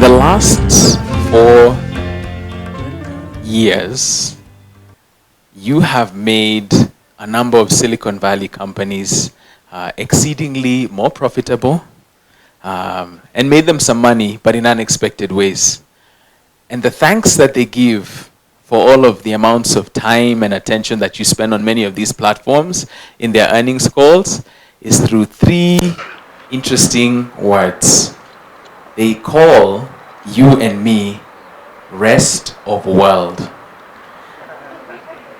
the last 4 years, you have made a number of Silicon Valley companies exceedingly more profitable and made them some money, but in unexpected ways. And the thanks that they give for all of the amounts of time and attention that you spend on many of these platforms in their earnings calls is through 3 interesting words. They call you and me rest of world.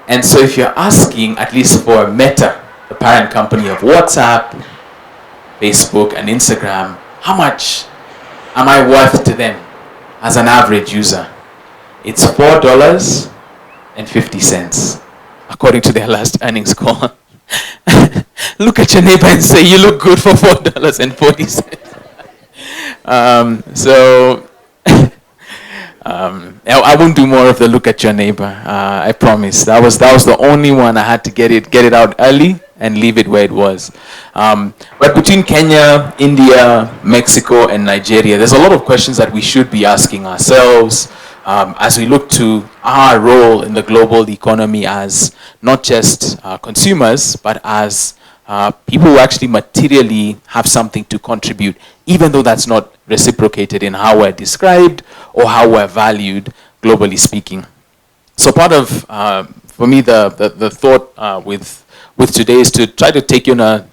And so if you're asking, at least for Meta, the parent company of WhatsApp, Facebook, and Instagram, how much am I worth to them as an average user? It's $4.50, according to their last earnings call. Look at your neighbor and say, you look good for $4.40. I won't do more of the look at your neighbor. I promise. That was the only one I had to get it out early and leave it where it was. But between Kenya, India, Mexico, and Nigeria, there's a lot of questions that we should be asking ourselves as we look to our role in the global economy as not just consumers, but as people who actually materially have something to contribute, even though that's not reciprocated in how we're described or how we're valued, globally speaking. So part of, for me, the thought with today is to try to take you on a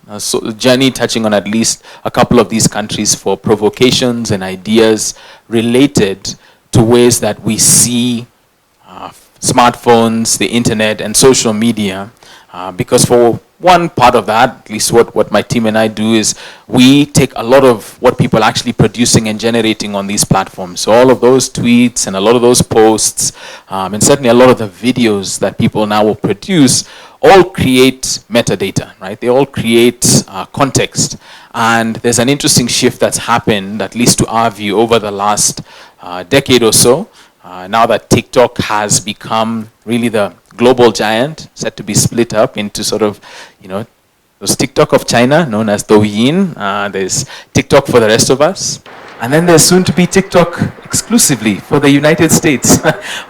journey touching on at least a couple of these countries for provocations and ideas related to ways that we see smartphones, the internet, and social media. Because for one part of that, at least what my team and I do, is we take a lot of what people are actually producing and generating on these platforms. So all of those tweets and a lot of those posts, and certainly a lot of the videos that people now will produce, all create metadata, right? They all create context. And there's an interesting shift that's happened, at least to our view, over the last decade or so. Now that TikTok has become really the global giant, set to be split up into sort of, there's TikTok of China, known as Douyin. There's TikTok for the rest of us. And then there's soon to be TikTok exclusively for the United States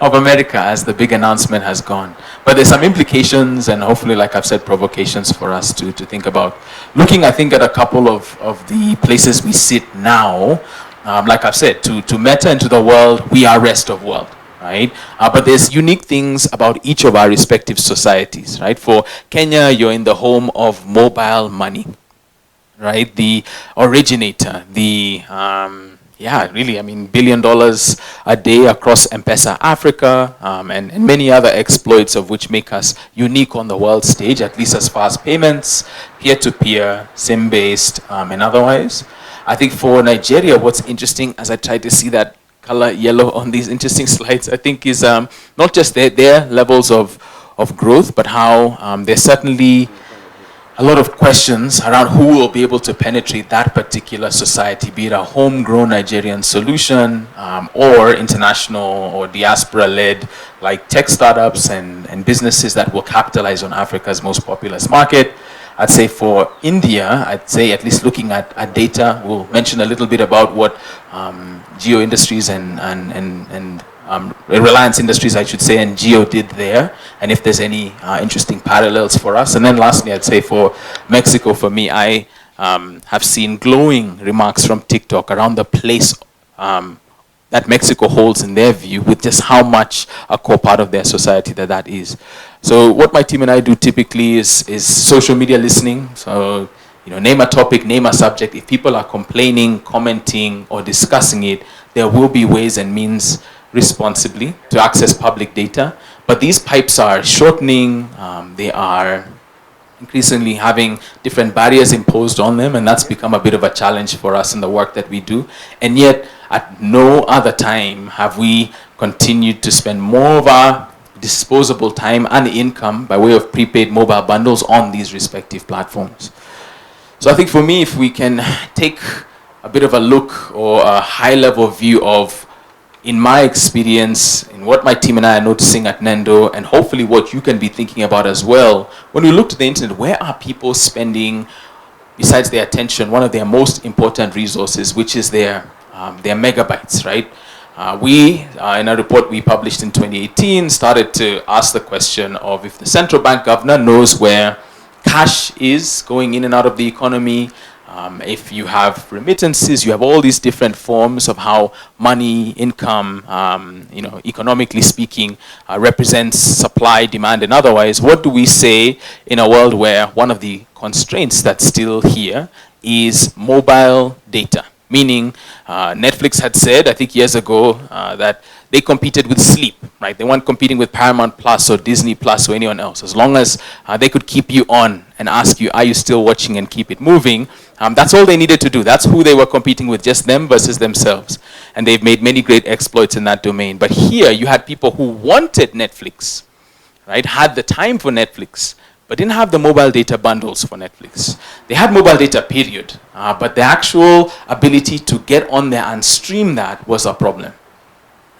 of America, as the big announcement has gone. But there's some implications and hopefully, like I've said, provocations for us to think about. Looking, I think, at a couple of the places we sit now. Like I've said, to Meta and to the world, we are rest of world, right? But there's unique things about each of our respective societies, right? For Kenya, you're in the home of mobile money, right? The originator, $1 billion a day across M-Pesa Africa, and many other exploits of which make us unique on the world stage, at least as far as payments, peer-to-peer, SIM-based, and otherwise. I think for Nigeria, what's interesting, as I try to see that color yellow on these interesting slides, I think is not just their levels of growth, but how there's certainly a lot of questions around who will be able to penetrate that particular society, be it a homegrown Nigerian solution or international or diaspora-led, like tech startups and businesses that will capitalize on Africa's most populous market. I'd say for India, at least looking at data, we'll mention a little bit about what Geo Industries and Reliance Industries, I should say, and Geo did there, and if there's any interesting parallels for us. And then lastly, I'd say for Mexico, for me, I have seen glowing remarks from TikTok around the place that Mexico holds in their view, with just how much a core part of their society that is. So what my team and I do typically is social media listening. So, name a topic, name a subject. If people are complaining, commenting, or discussing it, there will be ways and means responsibly to access public data. But these pipes are shortening. They are increasingly having different barriers imposed on them, and that's become a bit of a challenge for us in the work that we do. And yet, at no other time have we continued to spend more of our disposable time and income by way of prepaid mobile bundles on these respective platforms. So I think for me, if we can take a bit of a look or a high-level view of, in my experience, in what my team and I are noticing at Nendo, and hopefully what you can be thinking about as well, when we look to the internet, where are people spending, besides their attention, one of their most important resources, which is their They're megabytes, right? In a report we published in 2018, started to ask the question of if the central bank governor knows where cash is going in and out of the economy. If you have remittances, you have all these different forms of how money, income, economically speaking, represents supply, demand, and otherwise. What do we say in a world where one of the constraints that's still here is mobile data? Meaning, Netflix had said, I think years ago, that they competed with sleep, right? They weren't competing with Paramount Plus or Disney Plus or anyone else. As long as they could keep you on and ask you, are you still watching, and keep it moving, that's all they needed to do. That's who they were competing with, just them versus themselves. And they've made many great exploits in that domain. But here, you had people who wanted Netflix, right? Had the time for Netflix, but didn't have the mobile data bundles for Netflix. They had mobile data, period. But the actual ability to get on there and stream that was a problem.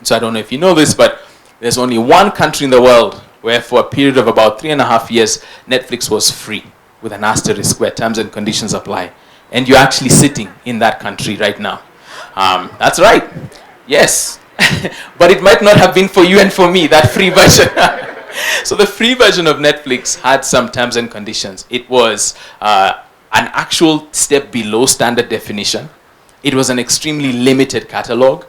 So I don't know if you know this, but there's only one country in the world where for a period of about 3.5 years, Netflix was free with an asterisk where terms and conditions apply. And you're actually sitting in that country right now. That's right. Yes. But it might not have been for you and for me, that free version. So the free version of Netflix had some terms and conditions. It was an actual step below standard definition. It was an extremely limited catalog,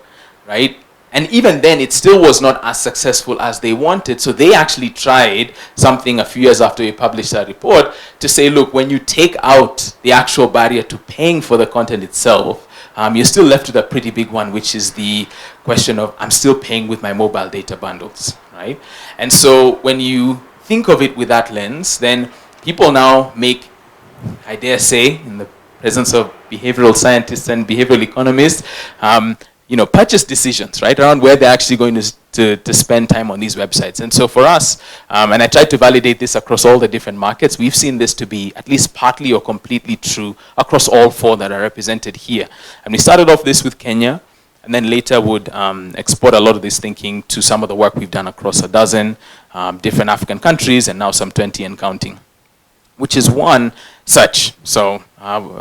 right? And even then, it still was not as successful as they wanted. So they actually tried something a few years after we published our report to say, look, when you take out the actual barrier to paying for the content itself, you're still left with a pretty big one, which is the question of, I'm still paying with my mobile data bundles, right? And so when you think of it with that lens, then people now make, I dare say, in the presence of behavioral scientists and behavioral economists, purchase decisions, right, around where they're actually going to spend time on these websites. And so for us, and I tried to validate this across all the different markets, we've seen this to be at least partly or completely true across all 4 that are represented here. And we started off this with Kenya, and then later would export a lot of this thinking to some of the work we've done across 12 different African countries, and now some 20 and counting, which is one such. So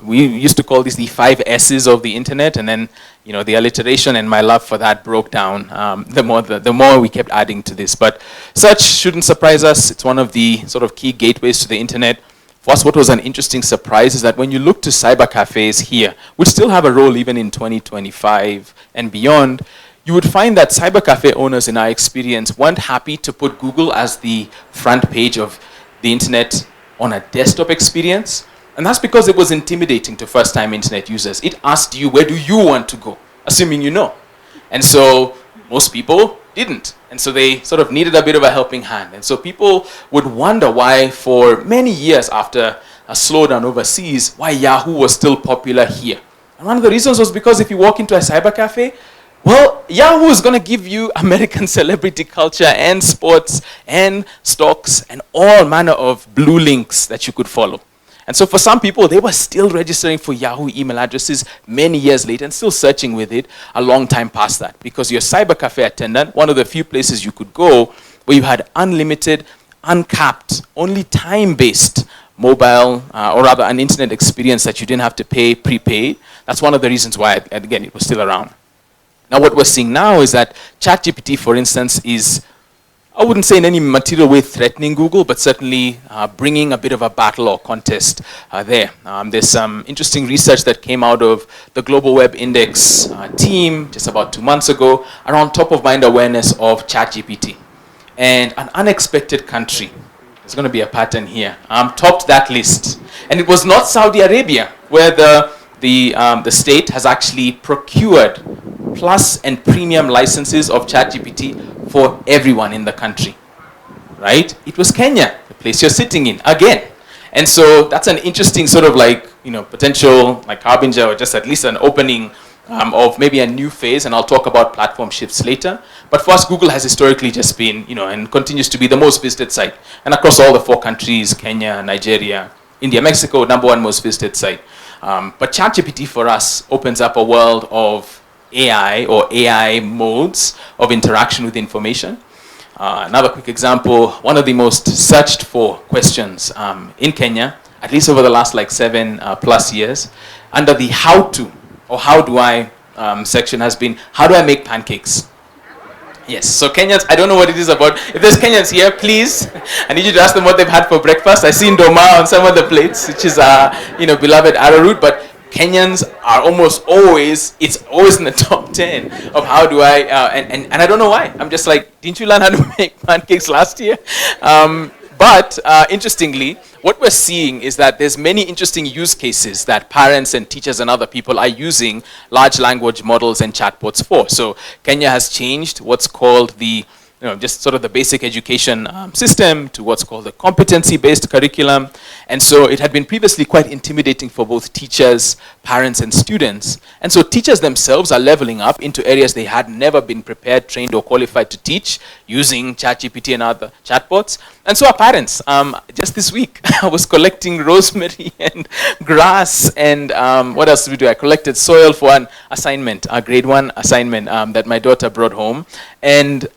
we used to call these the 5 S's of the internet, and then the alliteration and my love for that broke down the more we kept adding to this. But search shouldn't surprise us. It's one of the sort of key gateways to the internet. For us, what was an interesting surprise is that when you look to cyber cafes here, which still have a role even in 2025 and beyond, you would find that cyber cafe owners, in our experience, weren't happy to put Google as the front page of the internet on a desktop experience. And that's because it was intimidating to first-time internet users. It asked you, where do you want to go? Assuming you know. And so most people didn't. And so they sort of needed a bit of a helping hand. And so people would wonder why, for many years after a slowdown overseas, why Yahoo was still popular here. And one of the reasons was because if you walk into a cyber cafe, well, Yahoo is going to give you American celebrity culture and sports and stocks and all manner of blue links that you could follow. And so for some people, they were still registering for Yahoo email addresses many years later and still searching with it a long time past that. Because your cyber cafe attendant, one of the few places you could go where you had unlimited, uncapped, only time-based mobile, or rather an internet experience that you didn't have to pay prepaid. That's one of the reasons why, again, it was still around. Now what we're seeing now is that ChatGPT, for instance, is, I wouldn't say in any material way threatening Google, but certainly bringing a bit of a battle or contest there. There's some interesting research that came out of the Global Web Index team just about 2 months ago around top-of-mind awareness of ChatGPT. And an unexpected country, there's going to be a pattern here, topped that list. And it was not Saudi Arabia, where the state has actually procured plus and premium licenses of ChatGPT for everyone in the country, right? It was Kenya, the place you're sitting in, again. And so that's an interesting sort of potential harbinger, or just at least an opening of maybe a new phase, and I'll talk about platform shifts later. But for us, Google has historically just been, and continues to be the most visited site. And across all the 4 countries, Kenya, Nigeria, India, Mexico, #1 most visited site. But ChatGPT for us opens up a world of AI or AI modes of interaction with information. Another quick example, one of the most searched for questions in Kenya, at least over the last 7+ years, under the how to, or how do I section has been, how do I make pancakes? Yes, so Kenyans, I don't know what it is about. If there's Kenyans here, please, I need you to ask them what they've had for breakfast. I see ndoma on some of the plates, which is, beloved arrowroot, but Kenyans are almost always, it's always in the top 10 of how do I, and I don't know why. I'm just like, didn't you learn how to make pancakes last year? But interestingly, what we're seeing is that there's many interesting use cases that parents and teachers and other people are using large language models and chatbots for. So Kenya has changed what's called the just sort of the basic education system to what's called the competency-based curriculum. And so it had been previously quite intimidating for both teachers, parents, and students. And so teachers themselves are leveling up into areas they had never been prepared, trained, or qualified to teach using ChatGPT and other chatbots. And so are parents. Just this week, I was collecting rosemary and grass and what else did we do? I collected soil for an assignment, a grade 1 assignment that my daughter brought home. And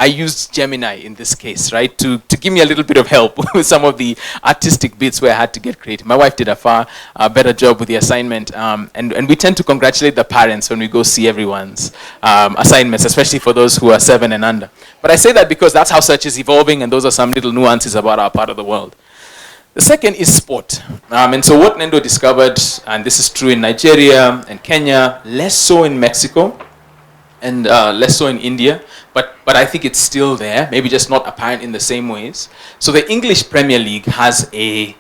I used Gemini in this case, right, to give me a little bit of help with some of the artistic bits where I had to get creative. My wife did a far better job with the assignment, and we tend to congratulate the parents when we go see everyone's assignments, especially for those who are 7 and under. But I say that because that's how search is evolving, and those are some little nuances about our part of the world. The second is sport. And so what Nendo discovered, and this is true in Nigeria and Kenya, less so in Mexico, and less so in India, but I think it's still there, maybe just not apparent in the same ways. So the English Premier League has a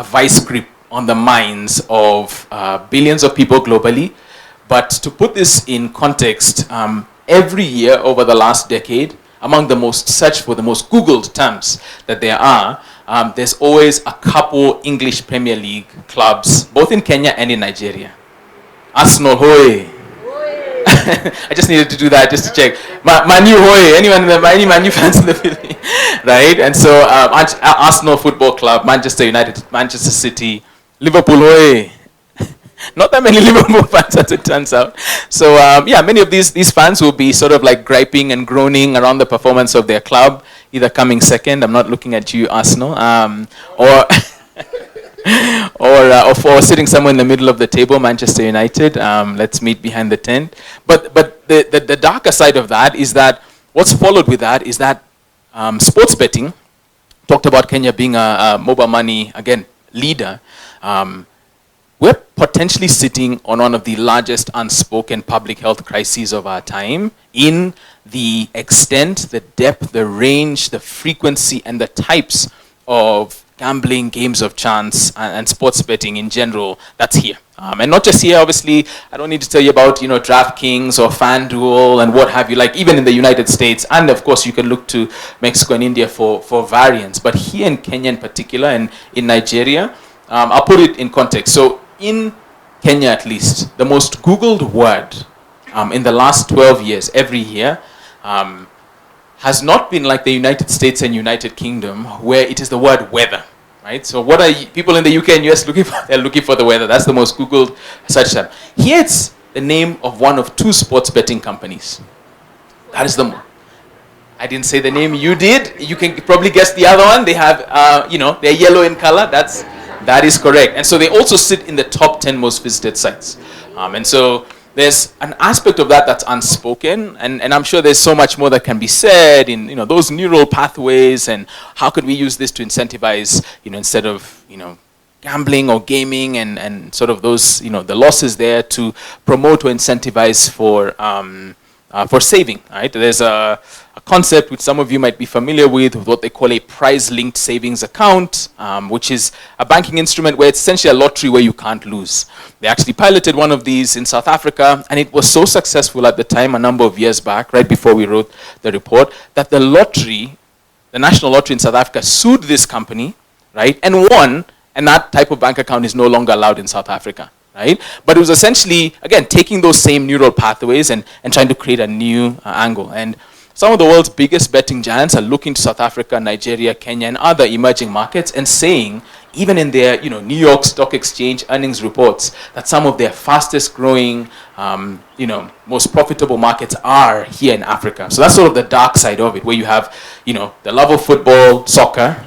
vice grip on the minds of billions of people globally. But to put this in context, every year over the last decade, among the most searched for, the most Googled terms that there are, there's always a couple English Premier League clubs, both in Kenya and in Nigeria. Arsenal, hoy! I just needed to do that just to check. Manu, hoy! Any Manu fans in the building? Right? And so Arsenal Football Club, Manchester United, Manchester City, Liverpool, hoy! Not that many Liverpool fans, as it turns out. So many of these fans will be sort of like griping and groaning around the performance of their club, either coming second. I'm not looking at you, Arsenal, or or sitting somewhere in the middle of the table, Manchester United. Let's meet behind the tent. But the darker side of that is that what's followed with that is that sports betting. Talked about Kenya being a mobile money again leader. We're potentially sitting on one of the largest unspoken public health crises of our time in the extent, the depth, the range, the frequency, and the types of gambling, games of chance, and sports betting in general that's here. And not just here, obviously, I don't need to tell you about, DraftKings or FanDuel and what have you, like even in the United States, and of course you can look to Mexico and India for variants. But here in Kenya in particular, and in Nigeria, I'll put it in context. So in Kenya at least, the most Googled word in the last 12 years, every year, has not been like the United States and United Kingdom, where it is the word weather, right? So what are people in the UK and US looking for? They're looking for the weather. That's the most Googled search term. Here it's the name of one of 2 sports betting companies. That is I didn't say the name, you did. You can probably guess the other one. They have, they're yellow in color. That is correct. And so they also sit in the top 10 most visited sites. And so there's an aspect of that that's unspoken, and I'm sure there's so much more that can be said in those neural pathways, and how could we use this to incentivize, instead of gambling or gaming and sort of those the losses there, to promote or incentivize for saving. Right? There's a concept which some of you might be familiar with what they call a prize-linked savings account, which is a banking instrument where it's essentially a lottery where you can't lose. They actually piloted one of these in South Africa, and it was so successful at the time, a number of years back, right before we wrote the report, that the National Lottery in South Africa sued this company, right, and won, and that type of bank account is no longer allowed in South Africa. Right? But it was essentially, again, taking those same neural pathways and trying to create a new angle. And some of the world's biggest betting giants are looking to South Africa, Nigeria, Kenya, and other emerging markets and saying, even in their New York Stock Exchange earnings reports, that some of their fastest growing, most profitable markets are here in Africa. So that's sort of the dark side of it, where you have, the love of football, soccer,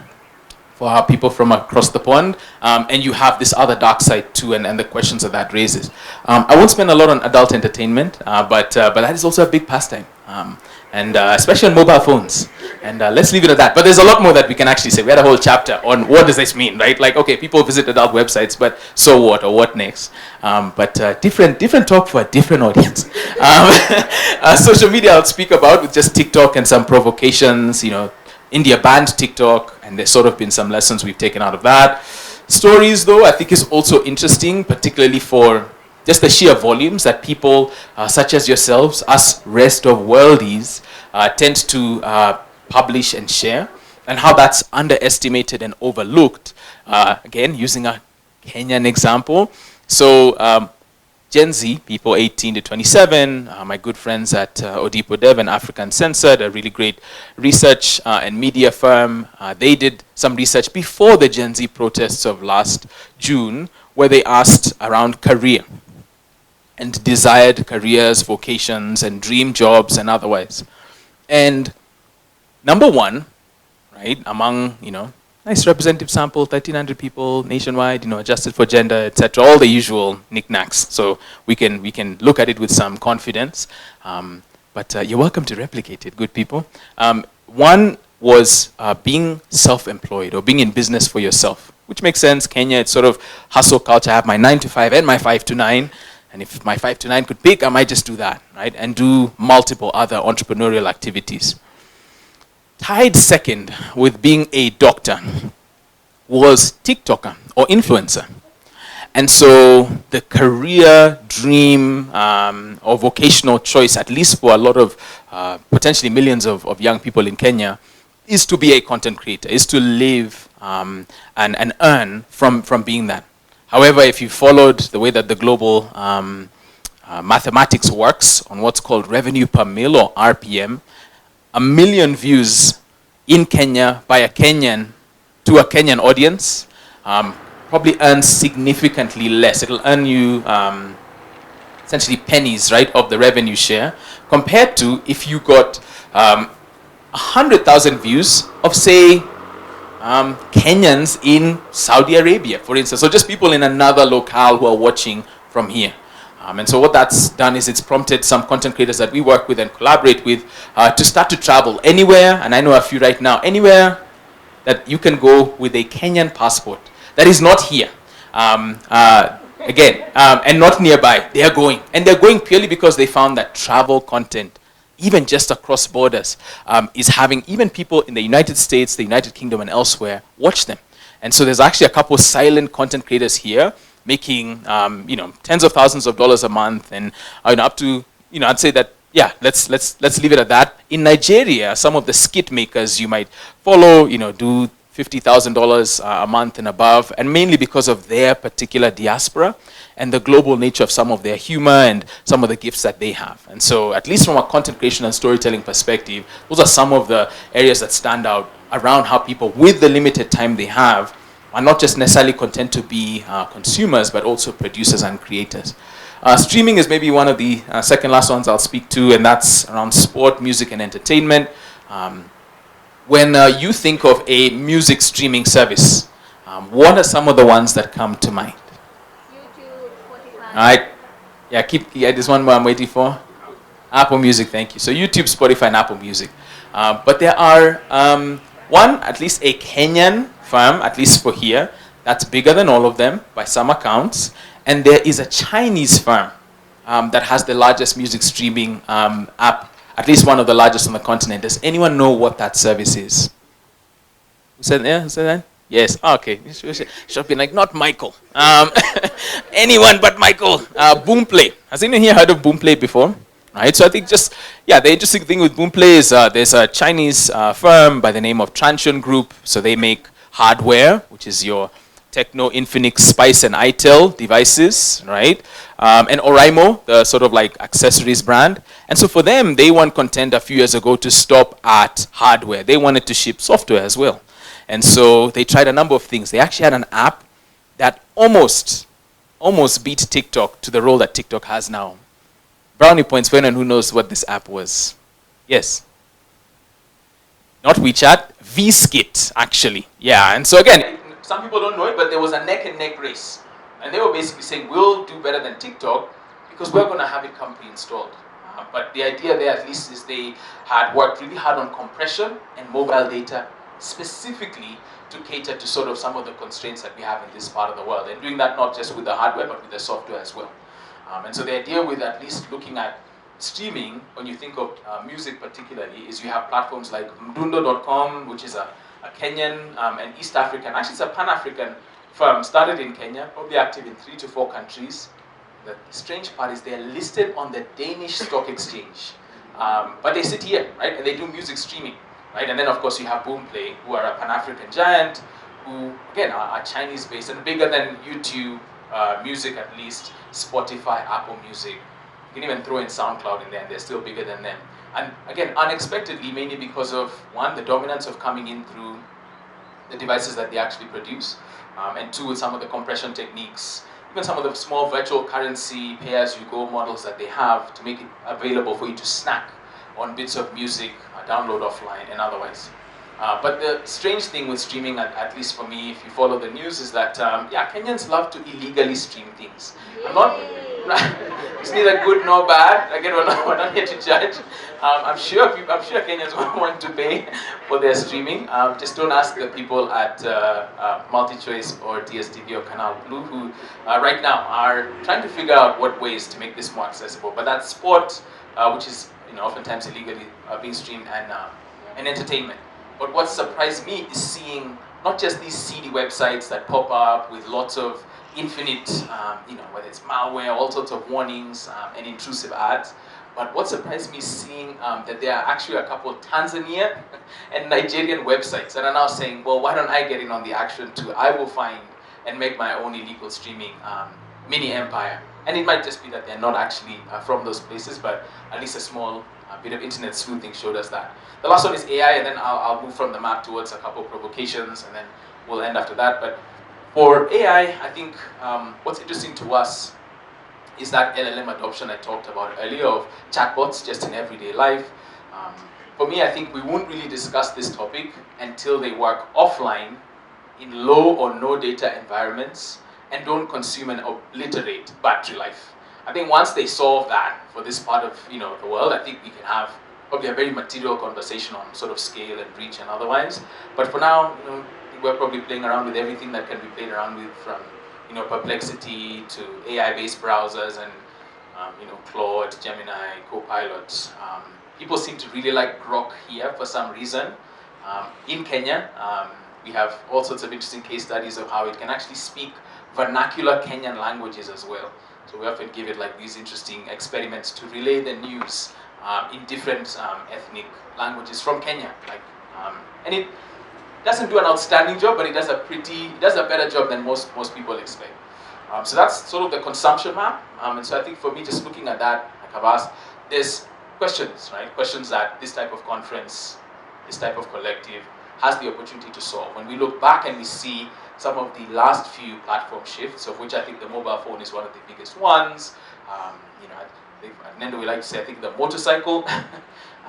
for our people from across the pond, and you have this other dark side too, and the questions that raises. I won't spend a lot on adult entertainment, but that is also a big pastime, and especially on mobile phones. And let's leave it at that. But there's a lot more that we can actually say. We had a whole chapter on what does this mean, right? Like, okay, people visit adult websites, but so what, or what next? But different talk for a different audience. Social media I'll speak about with just TikTok and some provocations. India banned TikTok, and there's sort of been some lessons we've taken out of that. Stories, though, I think is also interesting, particularly for just the sheer volumes that people such as yourselves, us rest of worldies, tend to publish and share, and how that's underestimated and overlooked. Again, using a Kenyan example. So Gen Z, people 18 to 27, my good friends at Odipo Dev and African Censored, a really great research and media firm, they did some research before the Gen Z protests of last June, where they asked around career and desired careers, vocations, and dream jobs and otherwise. And number one, right, among, nice representative sample, 1,300 people nationwide, adjusted for gender, etc. All the usual knickknacks. So we can look at it with some confidence. But you're welcome to replicate it, good people. One was being self-employed or being in business for yourself, which makes sense. Kenya, it's sort of hustle culture. I have my 9 to 5 and my 5 to 9. And if my 5 to 9 could pick, I might just do that, right? And do multiple other entrepreneurial activities. Tied second with being a doctor was TikToker or influencer. And so the career dream or vocational choice, at least for a lot of potentially millions of young people in Kenya, is to be a content creator, is to live and earn from being that. However, if you followed the way that the global mathematics works on what's called revenue per mil or RPM, 1 million views in Kenya by a Kenyan to a Kenyan audience probably earns significantly less. It'll earn you essentially pennies, right, of the revenue share, compared to if you got 100,000 views of, say, Kenyans in Saudi Arabia, for instance. So just people in another locale who are watching from here. And so what that's done is it's prompted some content creators that we work with and collaborate with to start to travel anywhere, and I know a few right now, anywhere that you can go with a Kenyan passport that is not here. And not nearby. They are going. And they're going purely because they found that travel content, even just across borders, is having even people in the United States, the United Kingdom, and elsewhere watch them. And so there's actually a couple silent content creators here making tens of thousands of dollars a month, and up to I'd say that let's leave it at that. In Nigeria, some of the skit makers you might follow do $50,000 a month and above, and mainly because of their particular diaspora and the global nature of some of their humor and some of the gifts that they have. And so at least from a content creation and storytelling perspective, those are some of the areas that stand out around how people, with the limited time they have, are not just necessarily content to be consumers, but also producers and creators. Streaming is maybe one of the second last ones I'll speak to, and that's around sport, music, and entertainment. When you think of a music streaming service, what are some of the ones that come to mind? YouTube, Spotify. All right. Yeah, there's one more I'm waiting for. Apple Music, thank you. So YouTube, Spotify, and Apple Music. But there are at least a Kenyan firm, at least for here, that's bigger than all of them by some accounts. And there is a Chinese firm that has the largest music streaming app, at least one of the largest on the continent. Does anyone know what that service is? Who said that? Yes. Okay. Should be like, not Michael. Anyone but Michael. Boomplay. Has anyone here heard of Boomplay before? Right. So I think the interesting thing with Boomplay is there's a Chinese firm by the name of Transsion Group. So they make hardware, which is your Techno, Infinix, Spice, and itel devices, right? And Oraimo, the sort of like accessories brand. And so for them, they want content a few years ago to stop at hardware. They wanted to ship software as well. And so they tried a number of things. They actually had an app that almost beat TikTok to the role that TikTok has now. Brownie points for anyone who knows what this app was. Yes? not WeChat, Vskit actually. Yeah, and so again, some people don't know it, but there was a neck and neck race, and they were basically saying we'll do better than TikTok because we're going to have it come pre-installed. But the idea there, at least, is they had worked really hard on compression and mobile data specifically to cater to sort of some of the constraints that we have in this part of the world, and doing that not just with the hardware but with the software as well. And so the idea with at least looking at streaming, when you think of music particularly, is you have platforms like mdundo.com, which is a Kenyan and East African, actually it's a Pan-African firm, started in Kenya, probably active in 3 to 4 countries. The strange part is they're listed on the Danish Stock Exchange, but they sit here, right, and they do music streaming, right, and then of course you have Boomplay, who are a Pan-African giant, who again are Chinese-based and bigger than YouTube Music, at least Spotify, Apple Music. You can even throw in SoundCloud in there, and they're still bigger than them. And again, unexpectedly, mainly because of one, the dominance of coming in through the devices that they actually produce, and two, with some of the compression techniques, even some of the small virtual currency pay-as-you-go models that they have to make it available for you to snack on bits of music, download offline and otherwise. But the strange thing with streaming, at least for me, if you follow the news, is that yeah, Kenyans love to illegally stream things. I'm not. It's neither good nor bad. Again, we're not here to judge. I'm sure Kenyans want to pay for their streaming. Just don't ask the people at MultiChoice or DSTV or Canal Blue, who right now are trying to figure out what ways to make this more accessible. But that's sport, which is oftentimes illegally being streamed, and entertainment. But what surprised me is seeing not just these seedy websites that pop up with lots of infinite, whether it's malware, all sorts of warnings and intrusive ads. But what surprised me is seeing that there are actually a couple of Tanzania and Nigerian websites that are now saying, well, why don't I get in on the action too? I will find and make my own illegal streaming mini empire. And it might just be that they're not actually from those places, but at least a small bit of internet sleuthing showed us that. The last one is AI, and then I'll move from the map towards a couple of provocations, and then we'll end after that. But for AI, I think what's interesting to us is that LLM adoption I talked about earlier of chatbots just in everyday life. For me, I think we won't really discuss this topic until they work offline in low or no data environments and don't consume and obliterate battery life. I think once they solve that for this part of the world, I think we can have probably a very material conversation on sort of scale and reach and otherwise. But for now, we're probably playing around with everything that can be played around with, from Perplexity to AI-based browsers and Claude, Gemini, Copilot. People seem to really like Grok here for some reason. In Kenya, we have all sorts of interesting case studies of how it can actually speak vernacular Kenyan languages as well. So we often give it like these interesting experiments to relay the news in different ethnic languages from Kenya. And it doesn't do an outstanding job, but it does a better job than most people expect. So that's sort of the consumption map. And so I think for me, just looking at that, like I've asked, there's questions, right? Questions that this type of conference, this type of collective has the opportunity to solve. When we look back and we see some of the last few platform shifts, of which I think the mobile phone is one of the biggest ones. Nendo, we like to say, I think the motorcycle,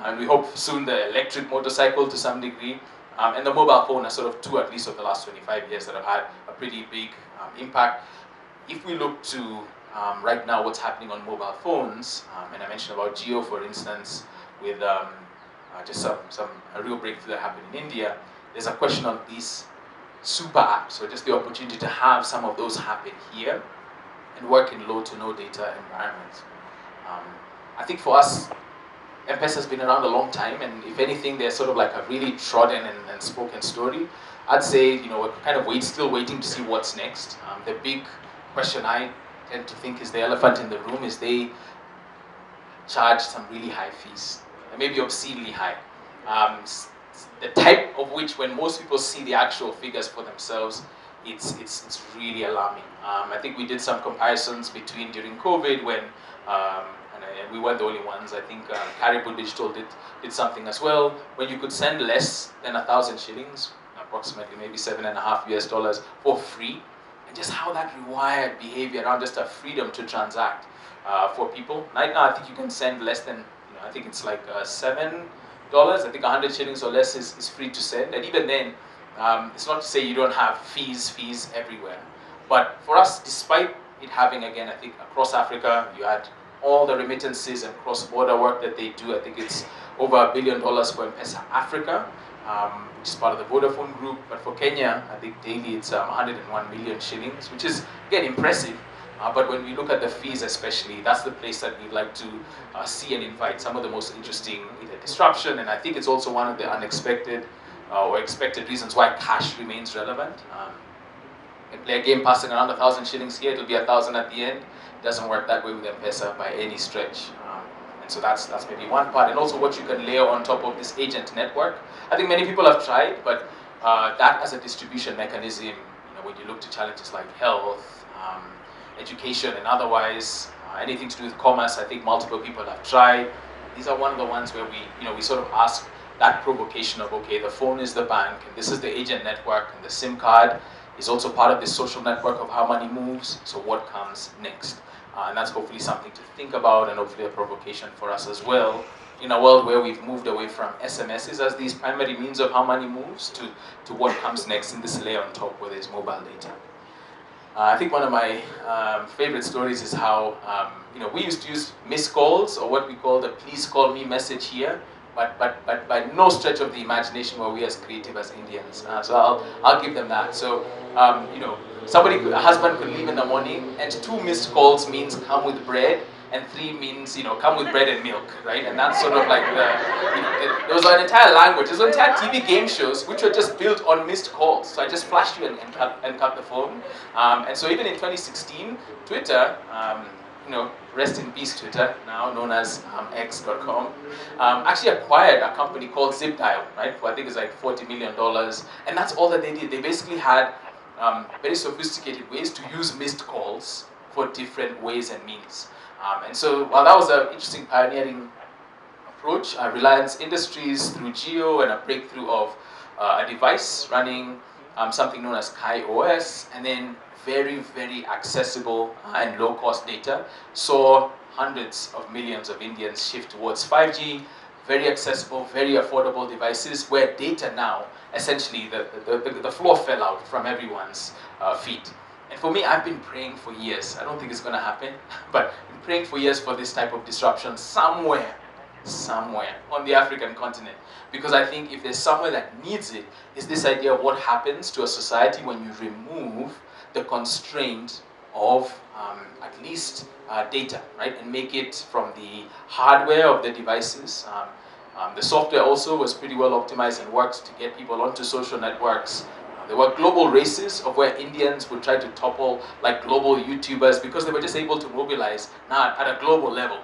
and we hope soon the electric motorcycle to some degree, and the mobile phone are sort of two, at least, of the last 25 years that have had a pretty big impact. If we look to right now what's happening on mobile phones, and I mentioned about Geo, for instance, with just a real breakthrough that happened in India, there's a question on these super apps, so just the opportunity to have some of those happen here and work in low to no data environments. I think for us, M-Pesa has been around a long time, and if anything, they're sort of like a really trodden and spoken story. I'd say, we're kind of still waiting to see what's next. The big question I tend to think is the elephant in the room is they charge some really high fees, maybe obscenely high. The type of which, when most people see the actual figures for themselves, it's really alarming. I think we did some comparisons between during COVID when, and we weren't the only ones, I think Caribou Digital did something as well, when you could send less than 1,000 shillings, approximately maybe $7.5 for free, and just how that rewired behavior around just a freedom to transact for people. Right now, I think you can send less than, I think it's like 7 dollars. I think 100 shillings or less is free to send. And even then, it's not to say you don't have fees everywhere. But for us, despite it having, again, I think across Africa, you had all the remittances and cross-border work that they do. I think it's over $1 billion for M-Pesa Africa, which is part of the Vodafone group. But for Kenya, I think daily it's 101 million shillings, which is, again, impressive. But when we look at the fees especially, that's the place that we'd like to see and invite some of the most interesting either disruption, and I think it's also one of the unexpected or expected reasons why cash remains relevant. You can play a game passing around 1,000 shillings here, it'll be 1,000 at the end. It doesn't work that way with M-Pesa by any stretch. And so that's maybe one part. And also what you can layer on top of this agent network. I think many people have tried, but that as a distribution mechanism, when you look to challenges like health, education, and otherwise, anything to do with commerce, I think multiple people have tried. These are one of the ones where we sort of ask that provocation of, okay, the phone is the bank, and this is the agent network, and the SIM card is also part of this social network of how money moves, so what comes next? And that's hopefully something to think about, and hopefully a provocation for us as well, in a world where we've moved away from SMSs as these primary means of how money moves to what comes next in this layer on top where there's mobile data. I think one of my favorite stories is how we used to use missed calls, or what we call the please call me message here, but by no stretch of the imagination were we as creative as Indians. So I'll give them that. So a husband could leave in the morning, and 2 missed calls means come with bread, and 3 means come with bread and milk, right? And that's sort of like there was an entire language. There was entire TV game shows which were just built on missed calls. So I just flashed you and cut the phone. And so even in 2016, Twitter, rest in peace Twitter, now known as X.com, actually acquired a company called ZipDial, right? For I think it's like $40 million. And that's all that they did. They basically had very sophisticated ways to use missed calls for different ways and means. And so while that was an interesting pioneering approach, Reliance Industries through Geo and a breakthrough of a device running something known as KaiOS, and then very, very accessible and low-cost data, saw hundreds of millions of Indians shift towards 5G, very accessible, very affordable devices, where data now, essentially, the floor fell out from everyone's feet. And for me, I've been praying for years. I don't think it's going to happen, but I've been praying for years for this type of disruption somewhere on the African continent. Because I think if there's somewhere that needs it, is this idea of what happens to a society when you remove the constraint of at least data, right? And make it from the hardware of the devices. The software also was pretty well optimized and worked to get people onto social networks. There were global races of where Indians would try to topple like global YouTubers because they were just able to mobilize now at a global level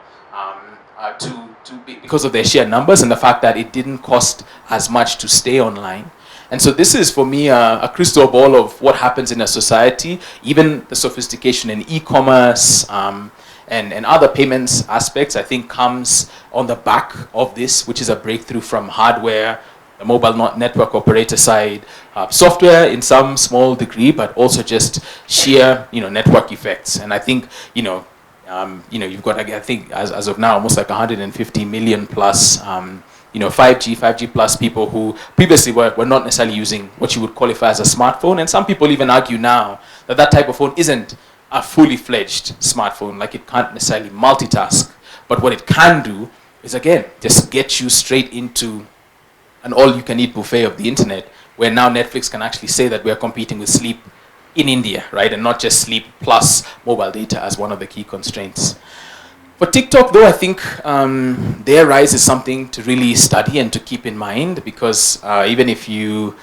because of their sheer numbers and the fact that it didn't cost as much to stay online. And so this is for me a crystal ball of what happens in a society, even the sophistication in e-commerce and other payments aspects, I think comes on the back of this, which is a breakthrough from hardware, the mobile network operator side, software in some small degree, but also just sheer, network effects. And I think, you've got, I think, as of now, almost like 150 million plus, 5G plus people who previously were not necessarily using what you would qualify as a smartphone. And some people even argue now that type of phone isn't a fully fledged smartphone, like it can't necessarily multitask. But what it can do is, again, just get you straight into an all-you-can-eat buffet of the internet, where now Netflix can actually say that we are competing with sleep in India, right? And not just sleep plus mobile data as one of the key constraints. For TikTok, though, I think their rise is something to really study and to keep in mind, because even if you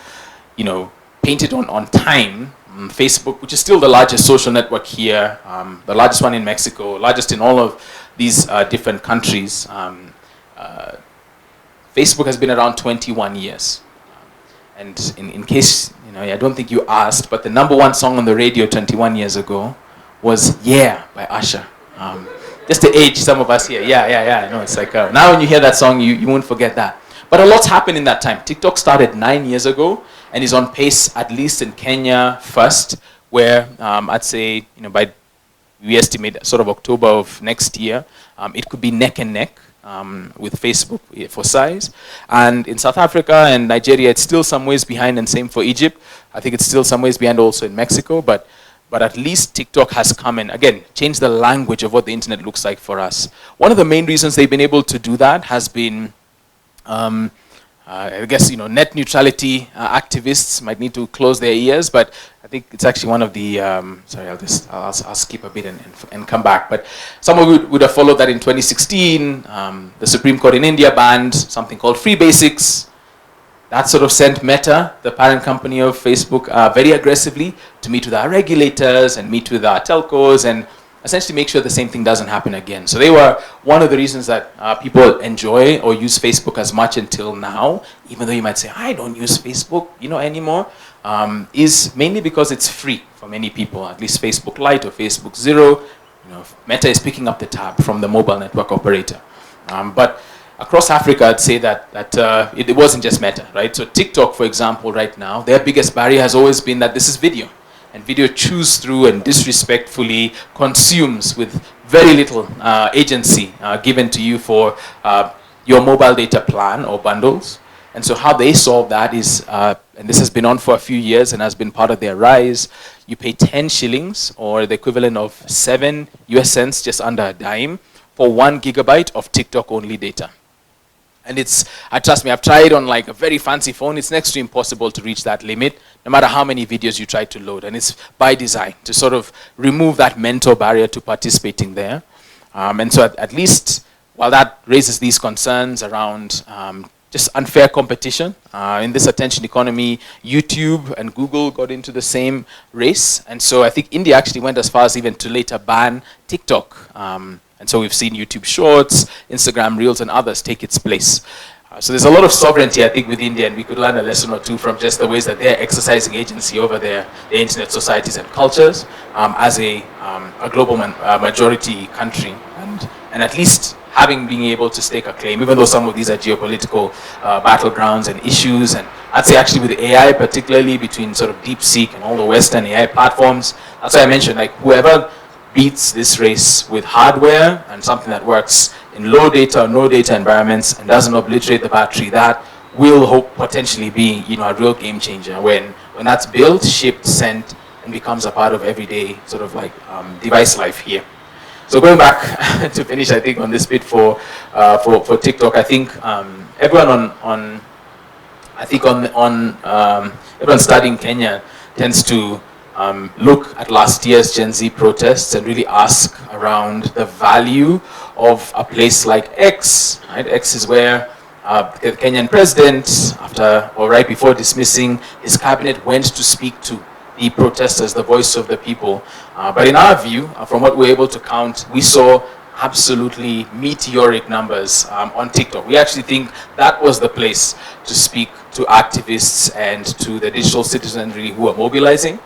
paint it on time, Facebook, which is still the largest social network here, the largest one in Mexico, largest in all of these different countries, Facebook has been around 21 years. And in case, I don't think you asked, but the #1 song on the radio 21 years ago was Yeah by Usher. Just to age some of us here. Yeah. No, it's like, now when you hear that song, you won't forget that. But a lot's happened in that time. TikTok started 9 years ago and is on pace, at least in Kenya first, where I'd we estimate sort of October of next year, it could be neck and neck with Facebook for size. And in South Africa and Nigeria, it's still some ways behind, and same for Egypt. I think it's still some ways behind also in Mexico, but at least TikTok has come and, again, changed the language of what the internet looks like for us. One of the main reasons they've been able to do that has been, I guess, net neutrality activists might need to close their ears, but I think it's actually one of the, sorry, I'll skip a bit and come back. But some of you would have followed that in 2016, the Supreme Court in India banned something called free basics. That sort of sent Meta, the parent company of Facebook, very aggressively to meet with our regulators and meet with our telcos and essentially make sure the same thing doesn't happen again. So they were one of the reasons that people enjoy or use Facebook as much until now, even though you might say, I don't use Facebook anymore, is mainly because it's free for many people, at least Facebook Lite or Facebook Zero. Meta is picking up the tab from the mobile network operator. But across Africa, I'd say that it wasn't just Meta, right? So TikTok, for example, right now, their biggest barrier has always been that this is video. And video chews through and disrespectfully consumes with very little agency given to you for your mobile data plan or bundles. And so how they solve that is, and this has been on for a few years and has been part of their rise, you pay 10 shillings or the equivalent of 7 US cents, just under a dime, for 1 gigabyte of TikTok-only data. And trust me, I've tried on like a very fancy phone. It's next to impossible to reach that limit, no matter how many videos you try to load. And it's by design to sort of remove that mental barrier to participating there. And so at least, while that raises these concerns around just unfair competition, in this attention economy, YouTube and Google got into the same race. And so I think India actually went as far as even to later ban TikTok. And so we've seen YouTube Shorts, Instagram Reels, and others take its place. So there's a lot of sovereignty, I think, with India, and we could learn a lesson or two from just the ways that they're exercising agency over their internet societies and cultures as a global majority country. And at least being able to stake a claim, even though some of these are geopolitical battlegrounds and issues. And I'd say actually with AI, particularly between sort of DeepSeek and all the Western AI platforms, that's why I mentioned, like, whoever beats this race with hardware and something that works in low data or no data environments and doesn't obliterate the battery, that will potentially be a real game changer when that's built, shipped, sent, and becomes a part of everyday sort of like device life here. So going back to finish, I think on this bit for TikTok, I think everyone everyone studying Kenya tends to look at last year's Gen Z protests and really ask around the value of a place like X. Right? X is where the Kenyan president, right before dismissing his cabinet, went to speak to the protesters, the voice of the people. But in our view, from what we're able to count, we saw absolutely meteoric numbers on TikTok. We actually think that was the place to speak to activists and to the digital citizenry who are mobilizing.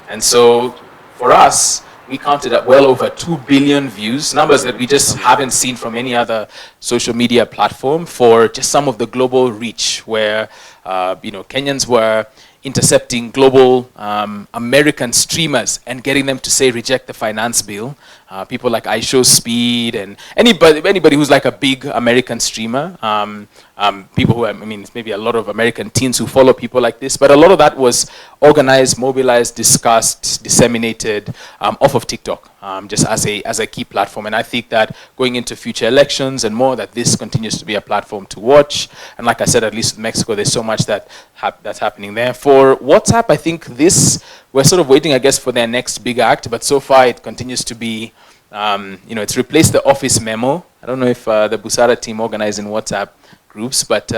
And so for us, we counted at well over 2 billion views, numbers that we just haven't seen from any other social media platform, for just some of the global reach where Kenyans were intercepting global American streamers and getting them to say reject the finance bill. People like iShowSpeed and anybody who's like a big American streamer. People who, it's maybe a lot of American teens who follow people like this, but a lot of that was organized, mobilized, discussed, disseminated off of TikTok, just as a key platform. And I think that going into future elections and more, that this continues to be a platform to watch. And like I said, at least in Mexico, there's so much that's happening there. For WhatsApp, I think we're sort of waiting, I guess, for their next big act, but so far it continues to be, it's replaced the office memo. I don't know if the Busara team organized in WhatsApp groups, but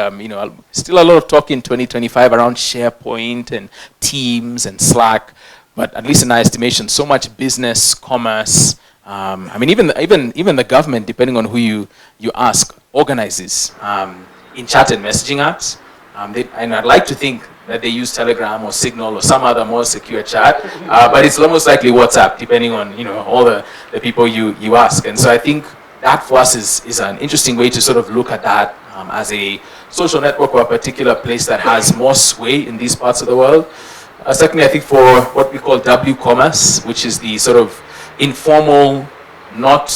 still a lot of talk in 2025 around SharePoint and Teams and Slack. But at least in our estimation, so much business, commerce. Even the government, depending on who you ask, organizes in chat and messaging apps. And I'd like to think that they use Telegram or Signal or some other more secure chat, but it's almost likely WhatsApp, depending on all the people you ask. And so I think that for us is an interesting way to sort of look at that as a social network or a particular place that has more sway in these parts of the world. Secondly, I think for what we call W commerce, which is the sort of informal, not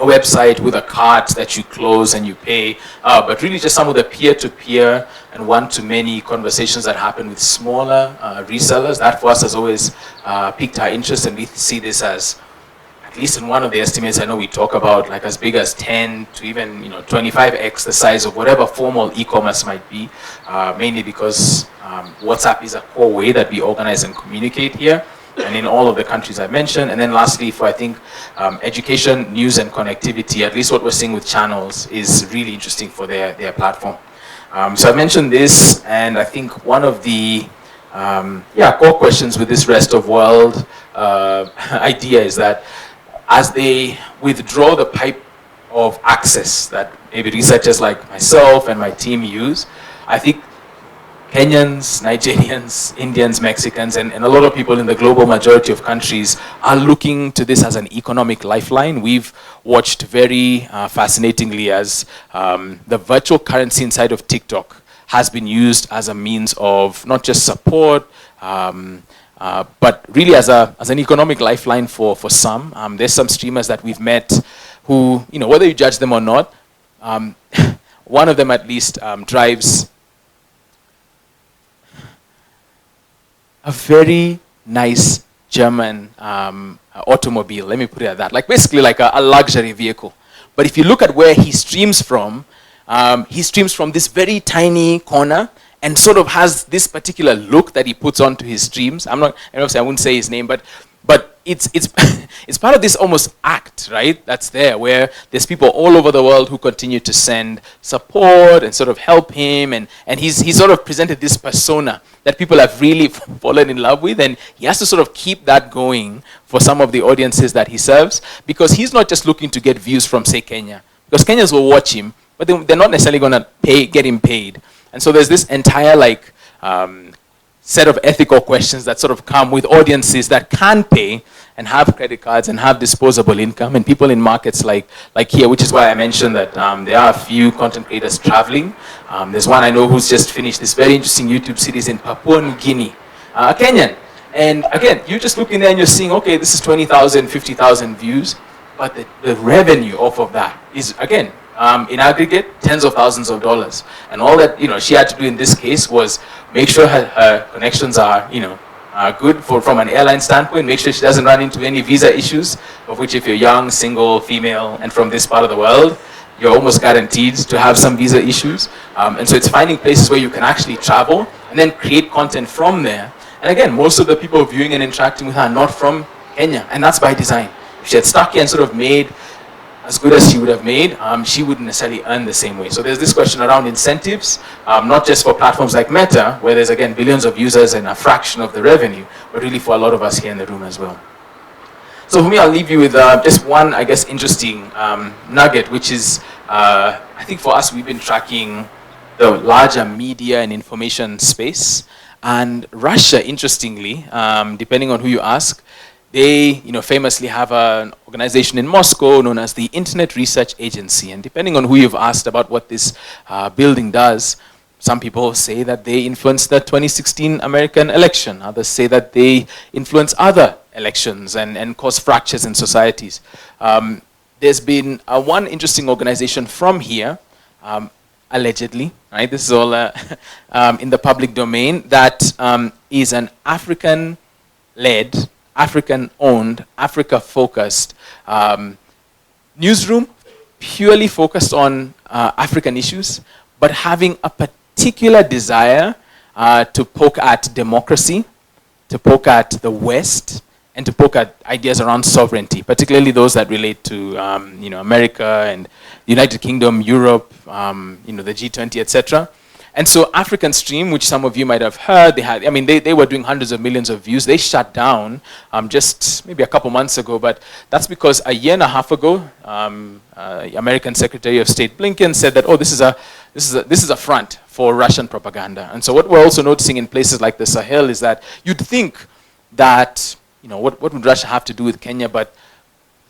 a website with a cart that you close and you pay, but really just some of the peer-to-peer and one-to-many conversations that happen with smaller resellers. That for us has always piqued our interest, and we see this as, at least in one of the estimates I know we talk about, like as big as 10 to even 25x the size of whatever formal e-commerce might be, mainly because WhatsApp is a core way that we organize and communicate here, and in all of the countries I mentioned. And then lastly, for I think education, news and connectivity, at least what we're seeing with channels is really interesting for their platform. So I mentioned this, and I think one of the core questions with this rest of world idea is that as they withdraw the pipe of access that maybe researchers like myself and my team use, I think Kenyans, Nigerians, Indians, Mexicans, and a lot of people in the global majority of countries are looking to this as an economic lifeline. We've watched very fascinatingly as the virtual currency inside of TikTok has been used as a means of not just support, but really as an economic lifeline for some. There's some streamers that we've met who, whether you judge them or not, one of them at least drives a very nice German automobile, let me put it at that. Like basically like a luxury vehicle. But if you look at where he streams from this very tiny corner and sort of has this particular look that he puts onto his streams. I wouldn't say his name, but it's it's part of this almost act, right? That's there, where there's people all over the world who continue to send support and sort of help him, and he's sort of presented this persona that people have really fallen in love with, and he has to sort of keep that going for some of the audiences that he serves, because he's not just looking to get views from, say, Kenya, because Kenyans will watch him, but they're not necessarily going to get him paid. And so there's this entire set of ethical questions that sort of come with audiences that can pay and have credit cards and have disposable income, and people in markets like here, which is why I mentioned that there are a few content creators traveling. There's one I know who's just finished this very interesting YouTube series in Papua New Guinea, a Kenyan. And again, you're just looking there and you're seeing, okay, this is 20,000, 50,000 views, but the revenue off of that is, again, in aggregate, tens of thousands of dollars. And all that she had to do in this case was make sure her connections are good from an airline standpoint, make sure she doesn't run into any visa issues, of which if you're young, single, female, and from this part of the world, you're almost guaranteed to have some visa issues. And so it's finding places where you can actually travel and then create content from there. And again, most of the people viewing and interacting with her are not from Kenya, and that's by design. If she had stuck here and sort of made as good as she would have made, she wouldn't necessarily earn the same way. So there's this question around incentives, not just for platforms like Meta, where there's, again, billions of users and a fraction of the revenue, but really for a lot of us here in the room as well. So for me, I'll leave you with just one, I guess, interesting nugget, which is, I think for us, we've been tracking the larger media and information space. And Russia, interestingly, depending on who you ask, they famously have an organization in Moscow known as the Internet Research Agency. And depending on who you've asked about what this building does, some people say that they influenced the 2016 American election. Others say that they influence other elections and cause fractures in societies. There's been one interesting organization from here, allegedly, right? This is all in the public domain, that is an African-led, African-owned, Africa-focused newsroom, purely focused on African issues, but having a particular desire to poke at democracy, to poke at the West, and to poke at ideas around sovereignty, particularly those that relate to America and the United Kingdom, Europe, the G20, etc. And so African Stream, which some of you might have heard, they were doing hundreds of millions of views. They shut down just maybe a couple months ago, but that's because a year and a half ago, American Secretary of State Blinken said that, this is a front for Russian propaganda. And so what we're also noticing in places like the Sahel is that you'd think that, what would Russia have to do with Kenya? But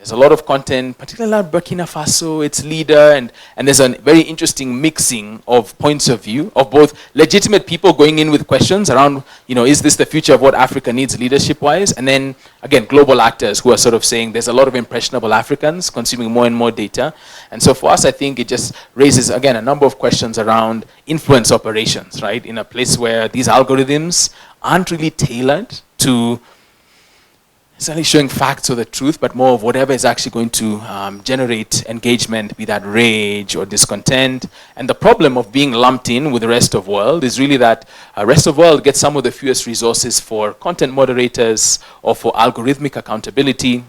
There's a lot of content, particularly about Burkina Faso, its leader, and there's a very interesting mixing of points of view of both legitimate people going in with questions around, is this the future of what Africa needs leadership-wise? And then, again, global actors who are sort of saying there's a lot of impressionable Africans consuming more and more data. And so for us, I think it just raises, again, a number of questions around influence operations, right? In a place where these algorithms aren't really tailored to necessarily showing facts or the truth, but more of whatever is actually going to generate engagement, be that rage or discontent. And the problem of being lumped in with the rest of the world is really that rest of the world gets some of the fewest resources for content moderators or for algorithmic accountability.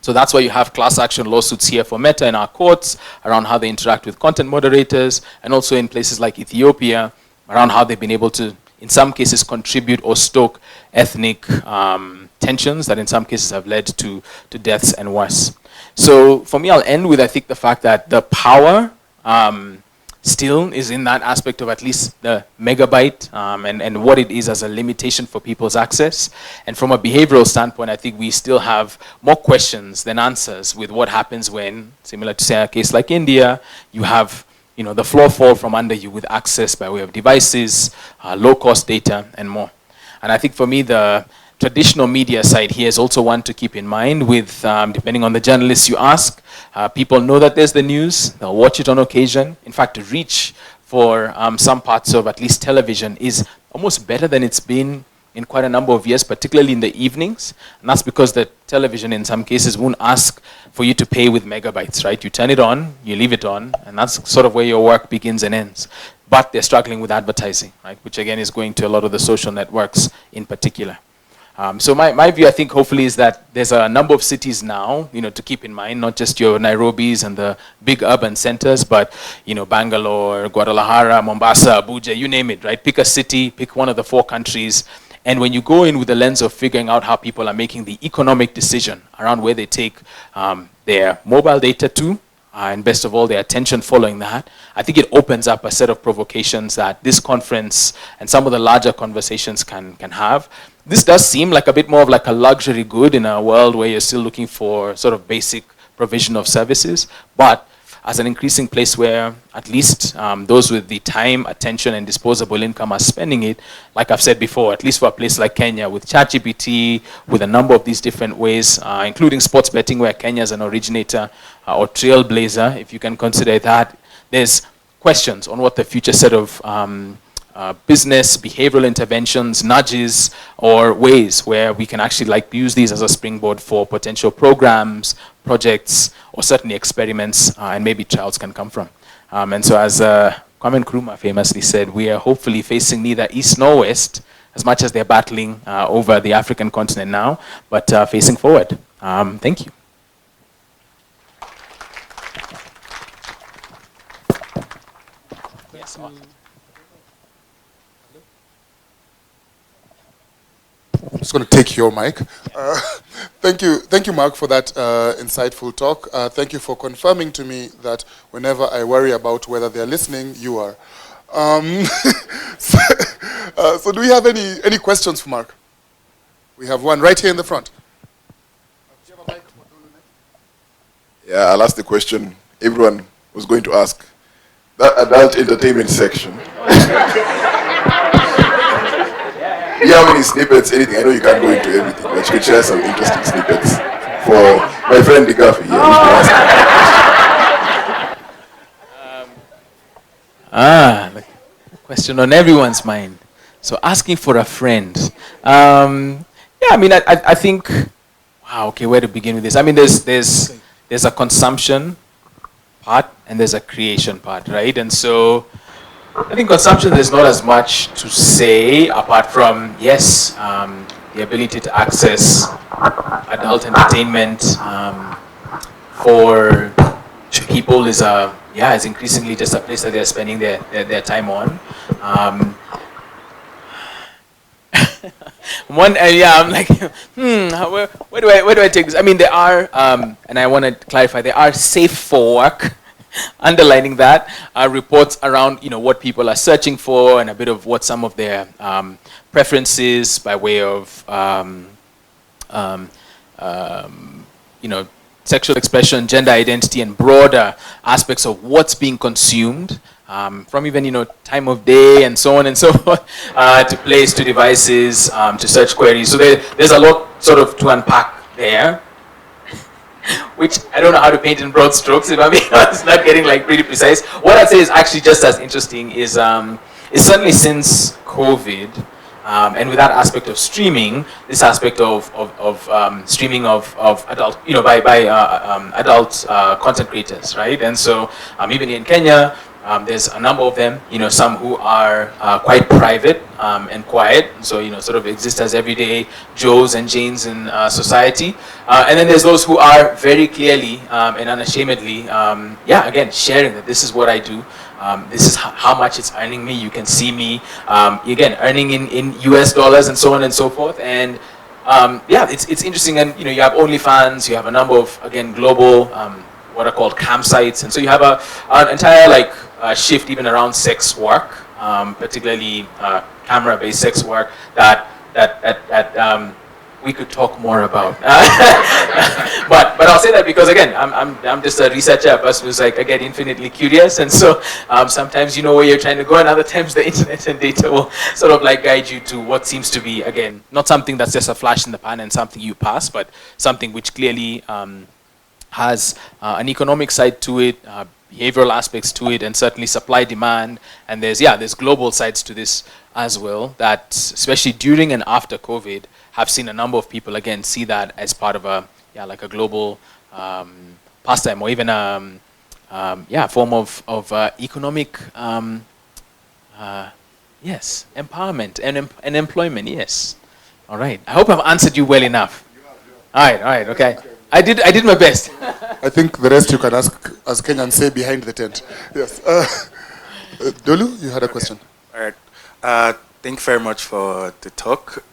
So that's why you have class action lawsuits here for Meta in our courts around how they interact with content moderators, and also in places like Ethiopia around how they've been able to, in some cases, contribute or stoke ethnic tensions that in some cases have led to deaths and worse. So for me, I'll end with, I think, the fact that the power still is in that aspect of at least the megabyte and what it is as a limitation for people's access. And from a behavioral standpoint, I think we still have more questions than answers with what happens when, similar to say a case like India, you have the floor fall from under you with access by way of devices, low-cost data, and more. And I think for me, the traditional media side here is also one to keep in mind with, depending on the journalists you ask, people know that there's the news, they'll watch it on occasion. In fact, the reach for some parts of at least television is almost better than it's been in quite a number of years, particularly in the evenings. And that's because the television in some cases won't ask for you to pay with megabytes, right? You turn it on, you leave it on, and that's sort of where your work begins and ends. But they're struggling with advertising, right? Which again is going to a lot of the social networks in particular. So my view, I think, hopefully, is that there's a number of cities now, to keep in mind, not just your Nairobis and the big urban centers, but, Bangalore, Guadalajara, Mombasa, Abuja, you name it, right? Pick a city, pick one of the 4 countries. And when you go in with the lens of figuring out how people are making the economic decision around where they take their mobile data to, and best of all, their attention following that, I think it opens up a set of provocations that this conference and some of the larger conversations can have. This does seem like a bit more of like a luxury good in a world where you're still looking for sort of basic provision of services, but as an increasing place where at least those with the time, attention, and disposable income are spending it, like I've said before, at least for a place like Kenya, with ChatGPT, with a number of these different ways, including sports betting, where Kenya is an originator, or trailblazer, if you can consider that. There's questions on what the future set of business, behavioral interventions, nudges, or ways where we can actually use these as a springboard for potential programs, projects, or certainly experiments, and maybe trials can come from. And so as Kwame Nkrumah famously said, we are hopefully facing neither east nor west, as much as they're battling over the African continent now, but facing forward. Thank you. Yes, I'm just going to take your mic. Thank you, Mark, for that insightful talk. Thank you for confirming to me that whenever I worry about whether they're listening, you are. So do we have any questions for Mark? We have one right here in the front. Yeah, I'll ask the question everyone was going to ask. That adult entertainment section. Do you have any snippets, anything? I know you can't go into everything, but you can share some interesting snippets for my friend Digafi here. The question on everyone's mind. So asking for a friend. Yeah, I mean, I think, wow, okay, where to begin with this? I mean, there's a consumption part and there's a creation part, right? And so I think consumption, there's not as much to say apart from, yes, the ability to access adult entertainment for people is increasingly just a place that they're spending their time on. I'm like, where do I take this? I mean, there are, and I want to clarify, there are safe for work. Underlining that, reports around what people are searching for and a bit of what some of their preferences by way of sexual expression, gender identity, and broader aspects of what's being consumed, from even time of day and so on and so forth, to place, to devices, to search queries. So there's a lot sort of to unpack there, which I don't know how to paint in broad strokes, if I'm being honest, not getting like pretty precise. What I'd say is actually just as interesting is certainly since COVID, and with that aspect of streaming, this aspect of streaming of adult, by adult content creators, right? And so even in Kenya, there's a number of them, some who are quite private and quiet, so sort of exist as everyday Joes and Janes in society, and then there's those who are very clearly and unashamedly, again, sharing that this is what I do. This is how much it's earning me. You can see me, again, earning in US dollars and so on and so forth. And it's interesting. And you have OnlyFans, you have a number of, again, global, what are called campsites. And so you have an entire shift even around sex work, particularly camera-based sex work that we could talk more about. but I'll say that because again, I'm just a researcher, a person who's I get infinitely curious, and so sometimes you know where you're trying to go, and other times the internet and data will sort of guide you to what seems to be, again, not something that's just a flash in the pan and something you pass, but something which clearly has an economic side to it, behavioral aspects to it, and certainly supply demand, and there's global sides to this as well, that especially during and after COVID have seen a number of people again see that as part of a global pastime, or even form of economic empowerment and employment. Yes. All right. I hope I've answered you well enough. All right. Okay. I did my best. I think the rest you can ask, as Kenyans say, behind the tent. Yes. Dolu, you had a question. All right. Thank you very much for the talk.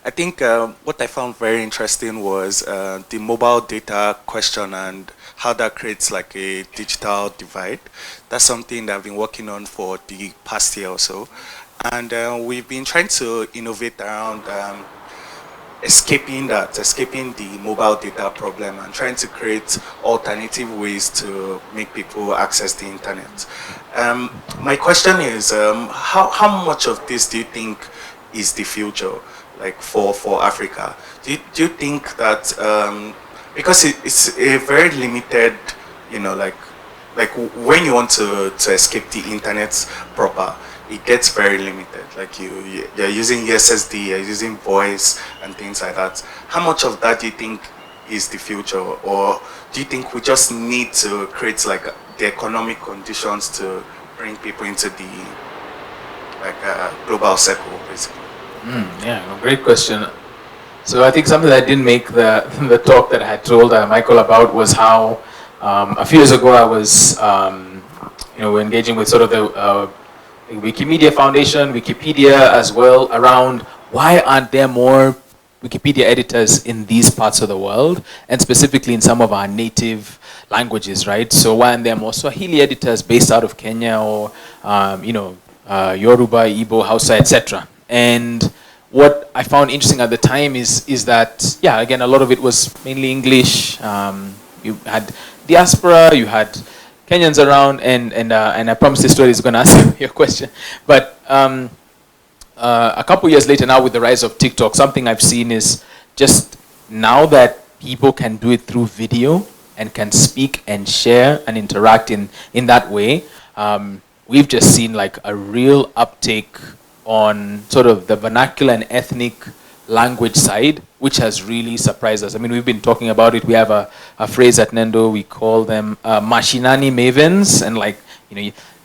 I think what I found very interesting was the mobile data question and how that creates a digital divide. That's something that I've been working on for the past year or so. And we've been trying to innovate around escaping the mobile data problem and trying to create alternative ways to make people access the internet. My question is, how much of this do you think is the future, for Africa? Do you think that, because it's a very limited, when you want to escape the internet proper, it gets very limited. You're using SSD, you're using voice and things like that. How much of that do you think is the future, or do you think we just need to create the economic conditions to bring people into the global circle, basically? Great question. So I think something that didn't make the talk that I had told Michael about was how a few years ago I was engaging with sort of the Wikimedia Foundation, Wikipedia as well, around why aren't there more Wikipedia editors in these parts of the world, and specifically in some of our native languages, right? So why aren't there more Swahili editors based out of Kenya, or Yoruba, Igbo, Hausa, etc.? And what I found interesting at the time is that, again, a lot of it was mainly English. You had diaspora, you had Kenyans around, and I promise this story is going to answer your question. But a couple years later now, with the rise of TikTok, something I've seen is just now that people can do it through video and can speak and share and interact in that way, we've just seen a real uptake on sort of the vernacular and ethnic language side, which has really surprised us. I mean, we've been talking about it. We have a phrase at Nendo, we call them mashinani mavens, and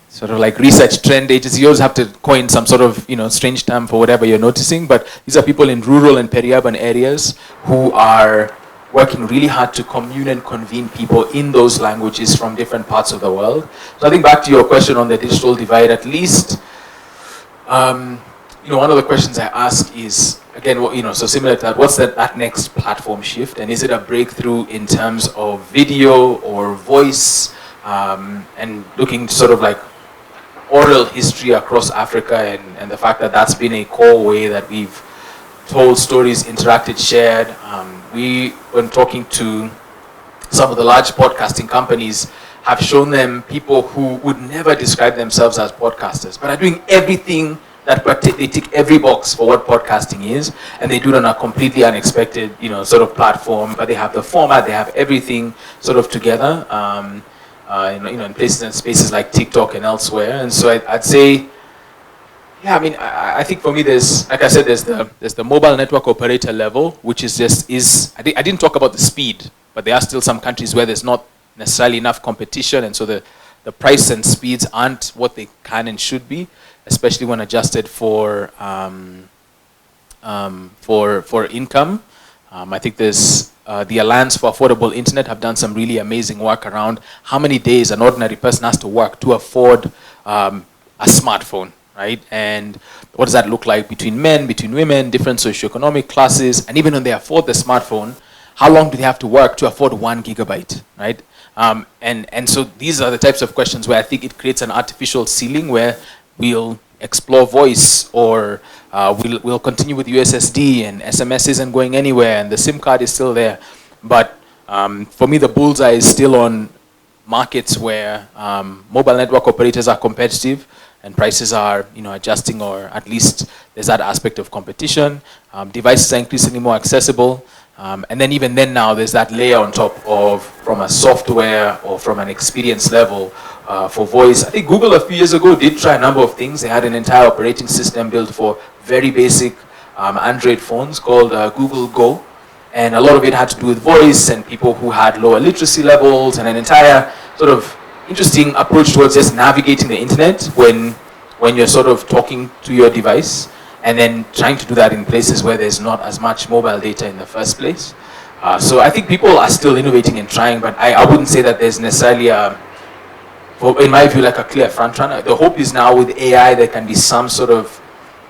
sort of research trend agencies. You always have to coin some sort of strange term for whatever you're noticing, but these are people in rural and peri-urban areas who are working really hard to commune and convene people in those languages from different parts of the world. So I think back to your question on the digital divide, at least, one of the questions I ask is, again, so similar to that, what's that next platform shift? And is it a breakthrough in terms of video or voice, and looking sort of oral history across Africa, and the fact that that's been a core way that we've told stories, interacted, shared. We, when talking to some of the large podcasting companies have shown them people who would never describe themselves as podcasters, but are doing everything that they tick every box for what podcasting is, and they do it on a completely unexpected, sort of platform. But they have the format, they have everything sort of together, in places and spaces like TikTok and elsewhere. And so I'd say, yeah, I mean, I think for me, there's, like I said, there's the mobile network operator level, which is I didn't talk about the speed, but there are still some countries where there's not necessarily enough competition, and so the price and speeds aren't what they can and should be, especially when adjusted for income. I think there's the Alliance for Affordable Internet have done some really amazing work around how many days an ordinary person has to work to afford a smartphone, right? And what does that look like between men, between women, different socioeconomic classes, and even when they afford the smartphone, how long do they have to work to afford 1 gigabyte, right? And so these are the types of questions where I think it creates an artificial ceiling where we'll explore voice, or we'll continue with USSD, and SMS isn't going anywhere, and the SIM card is still there. But for me, the bullseye is still on markets where mobile network operators are competitive and prices are adjusting, or at least there's that aspect of competition. Devices are increasingly more accessible. And then even then now, there's that layer on top of, from a software or from an experience level for voice. I think Google a few years ago did try a number of things. They had an entire operating system built for very basic Android phones called Google Go. And a lot of it had to do with voice and people who had lower literacy levels, and an entire sort of interesting approach towards just navigating the internet when you're sort of talking to your device, and then trying to do that in places where there's not as much mobile data in the first place. So I think people are still innovating and trying, but I wouldn't say that there's necessarily in my view, like a clear front runner. The hope is now with AI there can be some sort of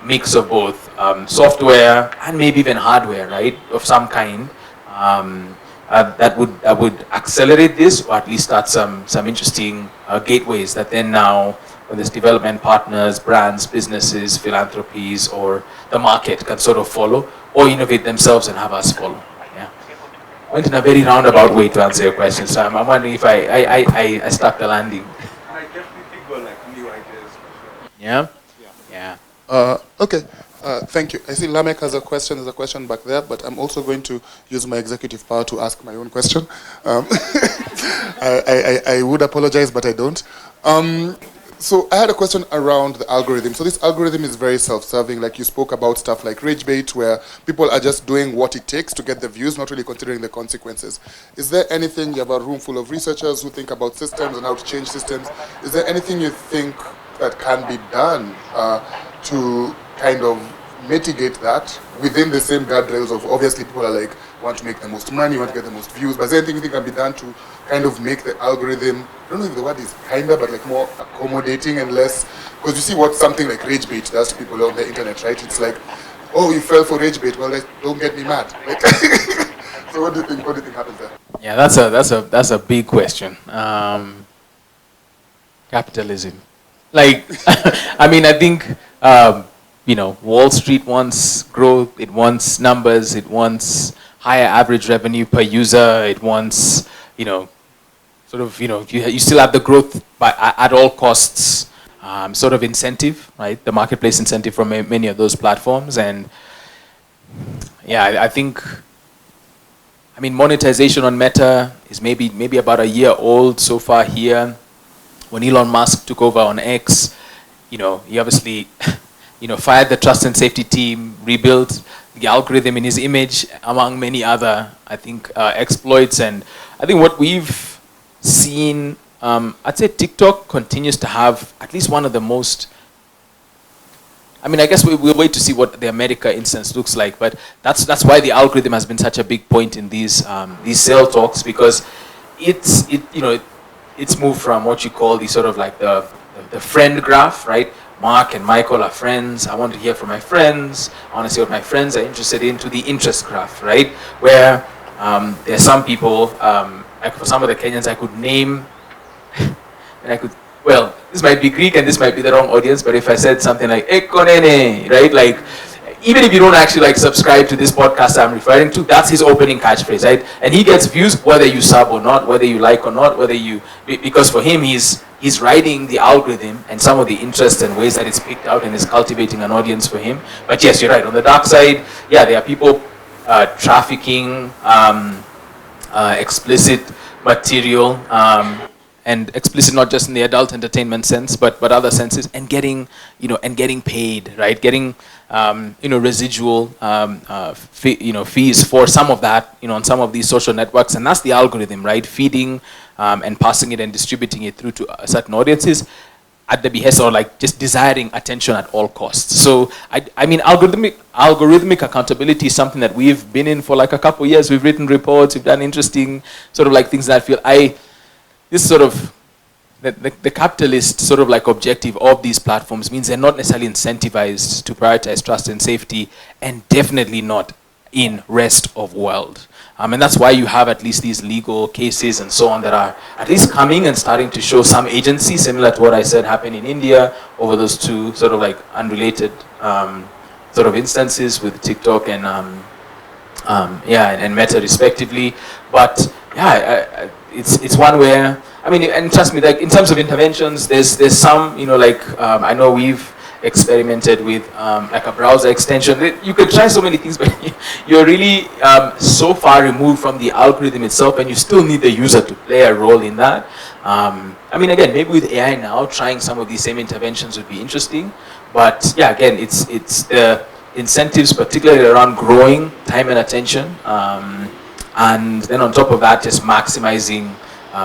mix of both software and maybe even hardware, right, of some kind, that would accelerate this, or at least start some interesting gateways that then now, when there's development partners, brands, businesses, philanthropies, or the market can sort of follow, or innovate themselves and have us follow. Yeah. Went in a very roundabout way to answer your question, so I'm wondering if I stuck the landing. I definitely got like new ideas. Yeah? Yeah. Okay, thank you. I see Lamek has a question. There's a question back there, but I'm also going to use my executive power to ask my own question. I would apologize, but I don't. So I had a question around the algorithm. So this algorithm is very self-serving, like you spoke about stuff like rage bait, where people are just doing what it takes to get the views, not really considering the consequences. Is there anything, you have a room full of researchers who think about systems and how to change systems. Is there anything you think that can be done to kind of mitigate that within the same guardrails of, obviously people are like, want to make the most money, want to get the most views, but is there anything you think can be done to kind of make the algorithm, I don't know if the word is kinda, but like more accommodating and less, because you see what something like rage bait does to people on the internet, right? It's like, oh, you fell for rage bait, well, don't get me mad. Like, so what do you think happens there? Yeah, that's a big question. Capitalism. Like, I mean, I think, Wall Street wants growth, it wants numbers, it wants higher average revenue per user, it wants, you still have the growth at all costs sort of incentive, right? The marketplace incentive from many of those platforms. And yeah, I think, monetization on Meta is maybe about a year old so far here. When Elon Musk took over on X, he obviously, fired the trust and safety team, rebuilt the algorithm in his image, among many other, I think, exploits. And I think what we've seen, I'd say TikTok continues to have at least one of the most, I guess we'll wait to see what the America instance looks like, but that's why the algorithm has been such a big point in these sale talks, because it's moved from what you call the sort of like the friend graph, right? Mark and Michael are friends. I want to hear from my friends. I want to see what my friends are interested in, to the interest graph, right? Where there's some people, like for some of the Kenyans I could name, and this might be Greek and this might be the wrong audience, but if I said something like, Ekonene, right? Like, even if you don't actually like subscribe to this podcast I'm referring to, that's his opening catchphrase, right? And he gets views whether you sub or not, whether you like or not, whether you, because for him he's writing the algorithm and some of the interests and ways that it's picked out and is cultivating an audience for him. But yes, you're right. On the dark side, yeah, there are people trafficking explicit material, and explicit not just in the adult entertainment sense, but other senses, and getting paid, right? Getting residual fees for some of that, on some of these social networks, and that's the algorithm, right? Feeding and passing it and distributing it through to certain audiences at the behest, or like just desiring attention at all costs. So I mean, algorithmic accountability is something that we've been in for like a couple of years. We've written reports, we've done interesting sort of like things that I feel this sort of the capitalist sort of like objective of these platforms means they're not necessarily incentivized to prioritize trust and safety, and definitely not in rest of world. And that's why you have at least these legal cases and so on that are at least coming and starting to show some agency, similar to what I said happened in India over those two sort of like unrelated sort of instances with TikTok and and Meta respectively. But yeah, it's one where, I mean, and trust me, like in terms of interventions, there's some, I know we've experimented with like a browser extension. You could try so many things, but you're really so far removed from the algorithm itself, and you still need the user to play a role in that. I mean, again, maybe with AI now, trying some of these same interventions would be interesting. But yeah, again, it's the incentives, particularly around growing time and attention, and then on top of that, just maximizing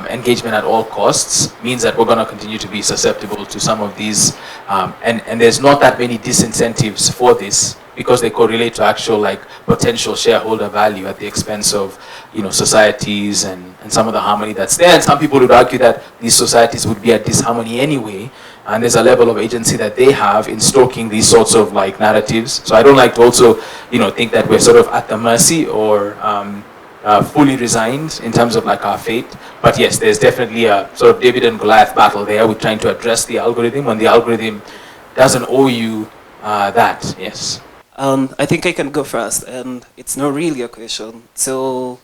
engagement at all costs means that we're going to continue to be susceptible to some of these, and there's not that many disincentives for this, because they correlate to actual like potential shareholder value at the expense of societies and some of the harmony that's there. And some people would argue that these societies would be at disharmony anyway, and there's a level of agency that they have in stoking these sorts of like narratives. So I don't like to also think that we're sort of at the mercy or fully resigned in terms of like our fate. But yes, there's definitely a sort of David and Goliath battle there with trying to address the algorithm, when the algorithm doesn't owe you that. Yes. I think I can go first, and it's not really a question. So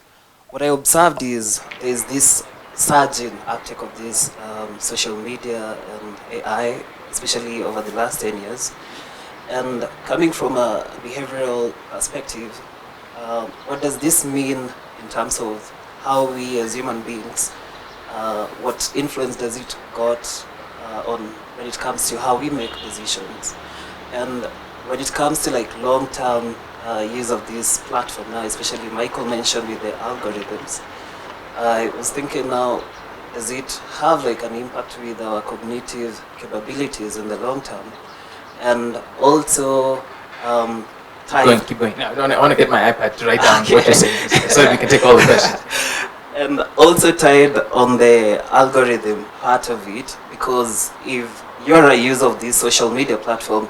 what I observed is there's this surge in uptake of this social media and AI, especially over the last 10 years. And coming from a behavioral perspective, what does this mean in terms of how we as human beings, what influence does it got on when it comes to how we make decisions? And when it comes to like long-term use of this platform now, especially Michael mentioned with the algorithms, I was thinking now, does it have like an impact with our cognitive capabilities in the long term? And also, Keep going. No, I want to get my iPad to write down what you're saying, so we can take all the questions. And also tied on the algorithm part of it, because if you're a user of this social media platform,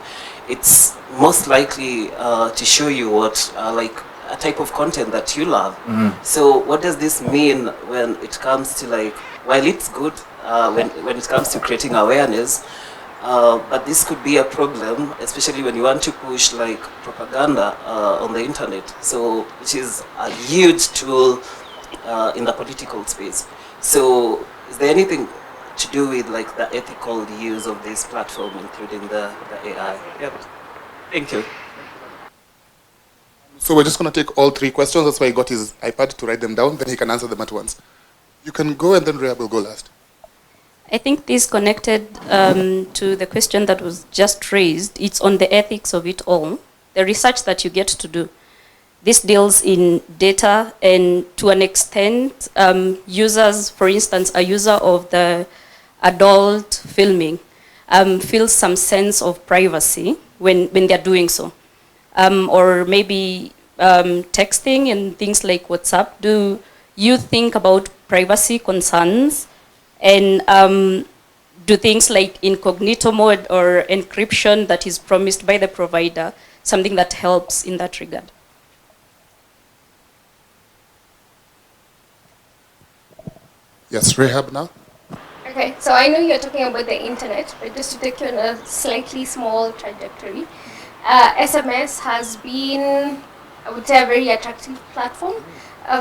it's most likely to show you what like a type of content that you love. Mm-hmm. So what does this mean when it comes to like, while it's good when it comes to creating awareness, but this could be a problem, especially when you want to push like propaganda on the internet. So, which is a huge tool in the political space. So, is there anything to do with like the ethical use of this platform, including the AI? Yep. Thank you. So we're just going to take all three questions. That's why he got his iPad to write them down. Then he can answer them at once. You can go, and then Rhea will go last. I think this connected to the question that was just raised. It's on the ethics of it all, the research that you get to do. This deals in data, and to an extent, users, for instance, a user of the adult filming feels some sense of privacy when they're doing so. Or maybe texting and things like WhatsApp. Do you think about privacy concerns? And do things like incognito mode or encryption that is promised by the provider, something that helps in that regard? Yes, Rehab now. Okay, so I know you're talking about the internet, but just to take you on a slightly small trajectory. SMS has been, I would say, a very attractive platform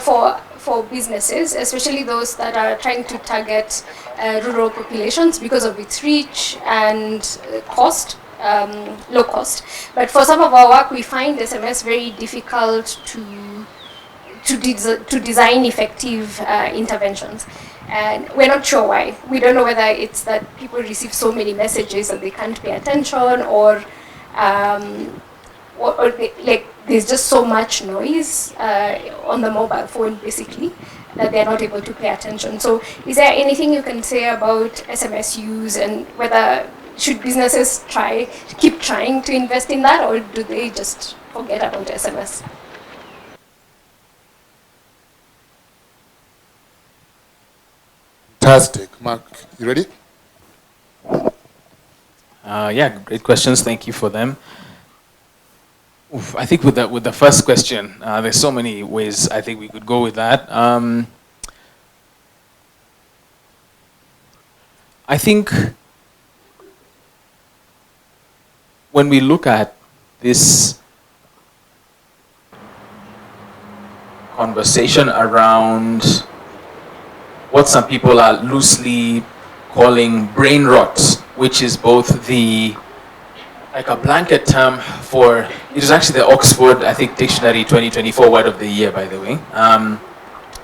for businesses, especially those that are trying to target rural populations because of its reach and cost, low cost. But for some of our work, we find SMS very difficult to design effective interventions. And we're not sure why. We don't know whether it's that people receive so many messages that they can't pay attention, or there's just so much noise on the mobile phone, basically, that they're not able to pay attention. So is there anything you can say about SMS use, and whether should businesses keep trying to invest in that, or do they just forget about SMS? Fantastic. Mark, you ready? Yeah, great questions. Thank you for them. Oof, I think with the first question, there's so many ways I think we could go with that. I think when we look at this conversation around what some people are loosely calling brain rot, which is both like a blanket term for, it is actually the Oxford, I think, Dictionary 2024 word of the year, by the way.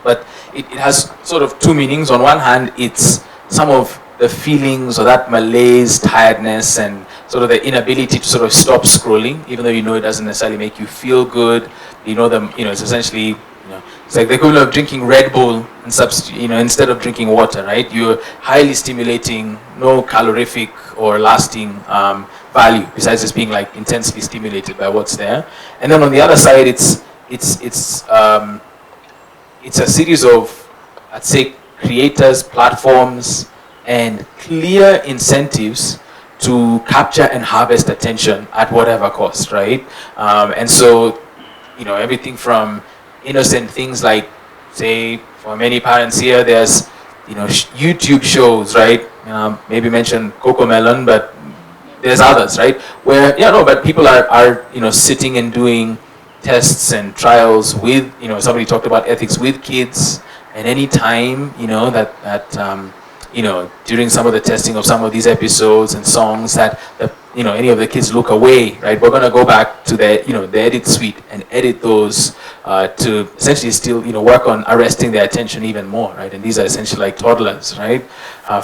But it has sort of two meanings. On one hand, it's some of the feelings or that malaise, tiredness, and sort of the inability to sort of stop scrolling, even though you know it doesn't necessarily make you feel good. It's essentially, it's like the equivalent of drinking Red Bull and instead of drinking water, right? You're highly stimulating, no calorific or lasting value besides just being like intensely stimulated by what's there. And then on the other side, it's a series of, I'd say, creators, platforms, and clear incentives to capture and harvest attention at whatever cost, right? And so, everything from innocent things like, say, for many parents here, there's, YouTube shows, right? Maybe mention Cocomelon, but there's others, right? Where, but people are sitting and doing tests and trials with, somebody talked about ethics with kids, and any time, during some of the testing of some of these episodes and songs that any of the kids look away, right? We're going to go back to the edit suite and edit those to essentially still work on arresting their attention even more, right? And these are essentially like toddlers, right?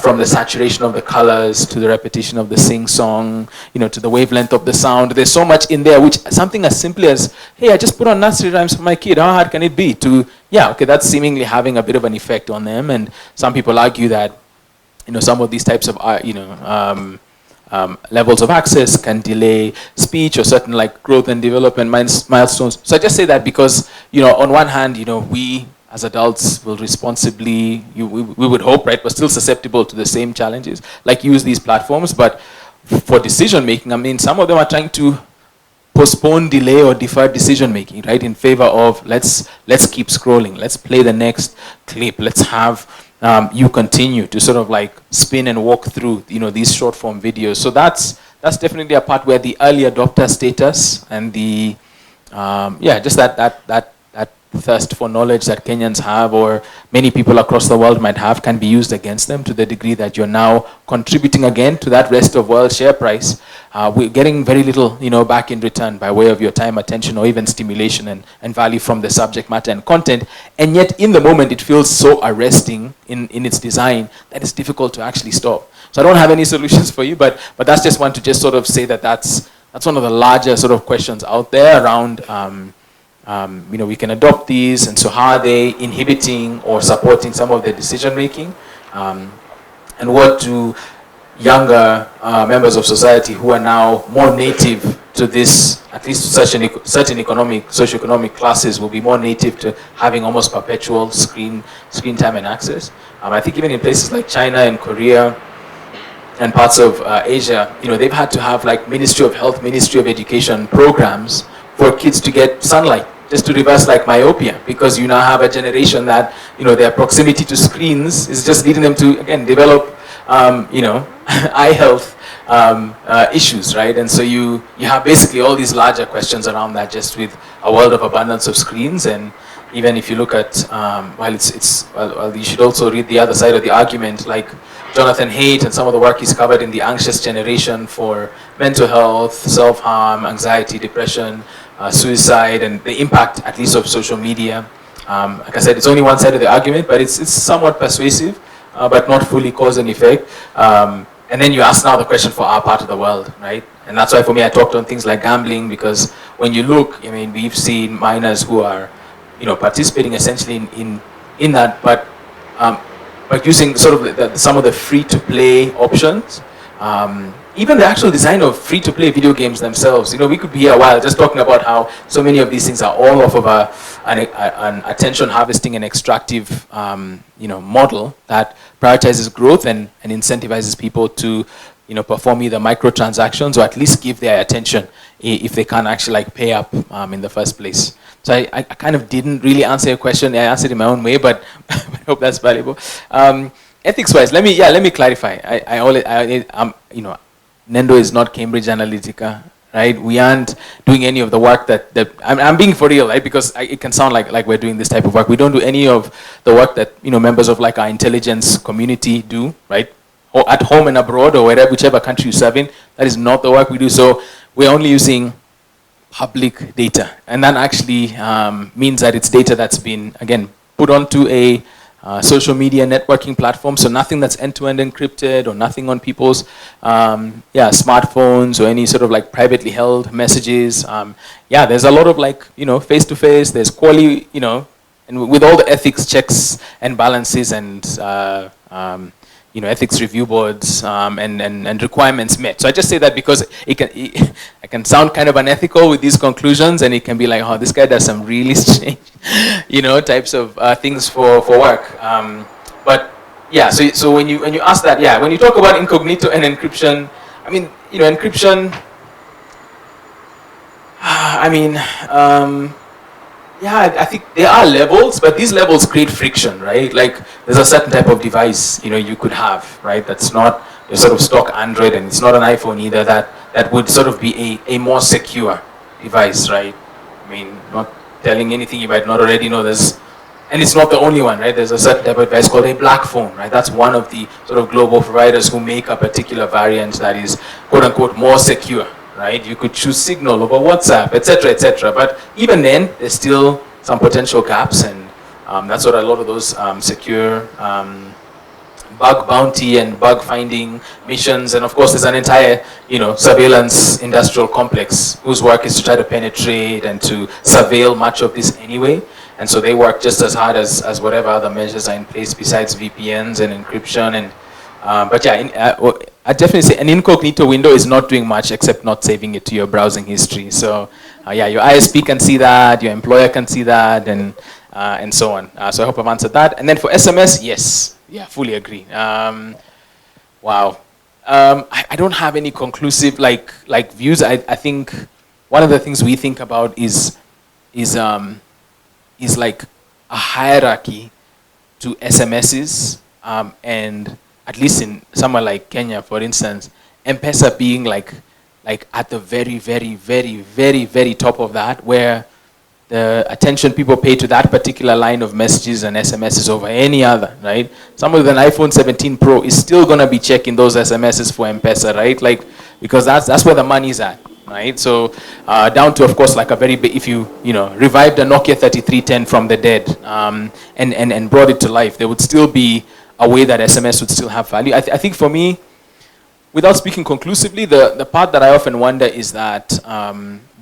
From the saturation of the colors to the repetition of the sing song, to the wavelength of the sound. There's so much in there, which something as simple as, hey, I just put on nursery rhymes for my kid. How hard can it be? To, that's seemingly having a bit of an effect on them. And some people argue that some of these types of levels of access can delay speech or certain like growth and development milestones. So I just say that because on one hand, we as adults will responsibly, we would hope, right, we're still susceptible to the same challenges, like use these platforms. But for decision making, I mean, some of them are trying to postpone, delay, or defer decision making, right, in favor of let's keep scrolling, let's play the next clip, let's have you continue to sort of like spin and walk through these short form videos. So that's definitely a part where the early adopter status and the just that thirst for knowledge that Kenyans have, or many people across the world might have, can be used against them to the degree that you're now contributing again to that rest of world share price. We're getting very little back in return by way of your time, attention, or even stimulation and value from the subject matter and content. And yet in the moment it feels so arresting in its design that it's difficult to actually stop. So I don't have any solutions for you, but that's just one to just sort of say that's one of the larger sort of questions out there around we can adopt these, and so how are they inhibiting or supporting some of the decision making, and what do younger members of society who are now more native to this, at least certain socioeconomic classes will be more native to having almost perpetual screen time and access. I think even in places like China and Korea and parts of Asia, they've had to have like Ministry of Health, Ministry of Education programs for kids to get sunlight, just to reverse like myopia, because you now have a generation that their proximity to screens is just leading them to, again, develop you know, eye health issues, right? And so you have basically all these larger questions around that, just with a world of abundance of screens. And even if you look at, well, you should also read the other side of the argument, like Jonathan Haidt and some of the work he's covered in the anxious generation for mental health, self-harm, anxiety, depression, suicide, and the impact, at least, of social media. Like I said, it's only one side of the argument, but it's somewhat persuasive, but not fully cause and effect. And then you ask now the question for our part of the world, right? And that's why for me I talked on things like gambling, because when you look, I mean, we've seen minors who are, you know, participating essentially in that, but using sort of some of the free-to-play options. Even the actual design of free-to-play video games themselves. You know, we could be here a while just talking about how so many of these things are all off of an attention harvesting and extractive, you know, model that prioritizes growth and incentivizes people to, you know, perform either microtransactions or at least give their attention if they can't actually like pay up in the first place. So I kind of didn't really answer your question. I answered in my own way, but I hope that's valuable. Ethics-wise, let me clarify. You know, Nendo is not Cambridge Analytica, right? We aren't doing any of the work that I'm being for real, right? Because it can sound like we're doing this type of work. We don't do any of the work that, you know, members of like our intelligence community do, right? Or at home and abroad or wherever, whichever country you serve in. That is not the work we do. So we're only using public data, and that actually means that it's data that's been, again, put onto a social media networking platform, so nothing that's end-to-end encrypted or nothing on people's smartphones or any sort of like privately held messages. There's a lot of like, you know, face-to-face, there's quality, you know, and with all the ethics checks and balances and you know, ethics review boards and requirements met. So I just say that because it can sound kind of unethical with these conclusions, and it can be like, oh, this guy does some really strange, you know, types of things for work. But yeah, so when you ask that, yeah, when you talk about incognito and encryption, I mean, you know, encryption, I think there are levels, but these levels create friction, right? Like there's a certain type of device, you know, you could have, right? That's not a sort of stock Android, and it's not an iPhone either, that would sort of be a more secure device, right? I mean, not telling anything you might not already know. And it's not the only one, right? There's a certain type of device called a black phone, right? That's one of the sort of global providers who make a particular variant that is, quote unquote, more secure. Right? You could choose Signal over WhatsApp, etc., etc. But even then, there's still some potential gaps, and that's what a lot of those secure bug bounty and bug finding missions, and of course, there's an entire, you know, surveillance industrial complex whose work is to try to penetrate and to surveil much of this anyway. And so they work just as hard as whatever other measures are in place besides VPNs and encryption and. But yeah, I definitely say an incognito window is not doing much except not saving it to your browsing history. So yeah, your ISP can see that, your employer can see that, and so on. So I hope I've answered that. And then for SMS, yes, yeah, fully agree. Wow, I don't have any conclusive like views. I think one of the things we think about is like a hierarchy to SMSs, and at least in somewhere like Kenya, for instance, M-Pesa being like at the very, very, very, very, very top of that, where the attention people pay to that particular line of messages and SMSs over any other, right? Someone with an iPhone 17 Pro is still gonna be checking those SMSs for M-Pesa, right? Like, because that's where the money's at, right? So down to, of course, like a very big, if you know, revived a Nokia 3310 from the dead and brought it to life, there would still be a way that SMS would still have value. I think for me, without speaking conclusively, the part that I often wonder is that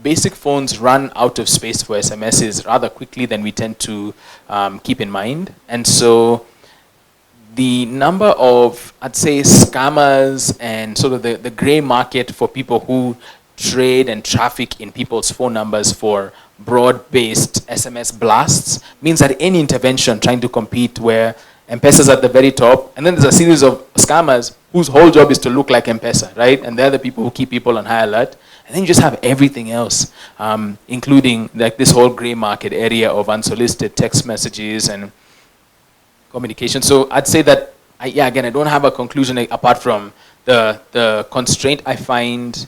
basic phones run out of space for SMSs rather quickly than we tend to keep in mind. And so the number of, I'd say, scammers and sort of the gray market for people who trade and traffic in people's phone numbers for broad-based SMS blasts means that any intervention trying to compete where M-Pesa's at the very top, and then there's a series of scammers whose whole job is to look like M-Pesa, right? And they're the people who keep people on high alert. And then you just have everything else, including like this whole gray market area of unsolicited text messages and communication. So I'd say that again, I don't have a conclusion apart from the constraint I find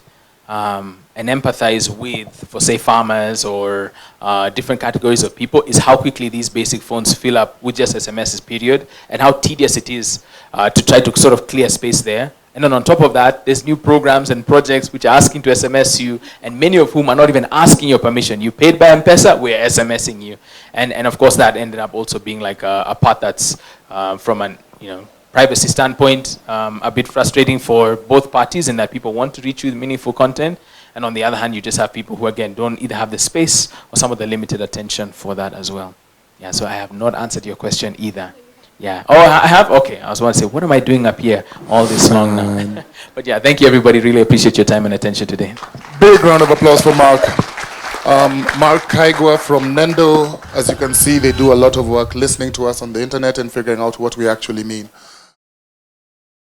and empathize with, for say farmers or different categories of people, is how quickly these basic phones fill up with just SMSs, period, and how tedious it is to try to sort of clear space there. And then on top of that, there's new programs and projects which are asking to SMS you, and many of whom are not even asking your permission. You paid by M-Pesa, we're SMSing you. And of course that ended up also being like a part that's from an, privacy standpoint, a bit frustrating for both parties in that people want to reach you with meaningful content. And on the other hand, you just have people who, again, don't either have the space or some of the limited attention for that as well. Yeah, so I have not answered your question either. Yeah. Oh, I have? Okay. I was about to say, what am I doing up here all this long now? But yeah, thank you, everybody. Really appreciate your time and attention today. Big round of applause for Mark. Mark Kaigwa from Nendo. As you can see, they do a lot of work listening to us on the internet and figuring out what we actually mean.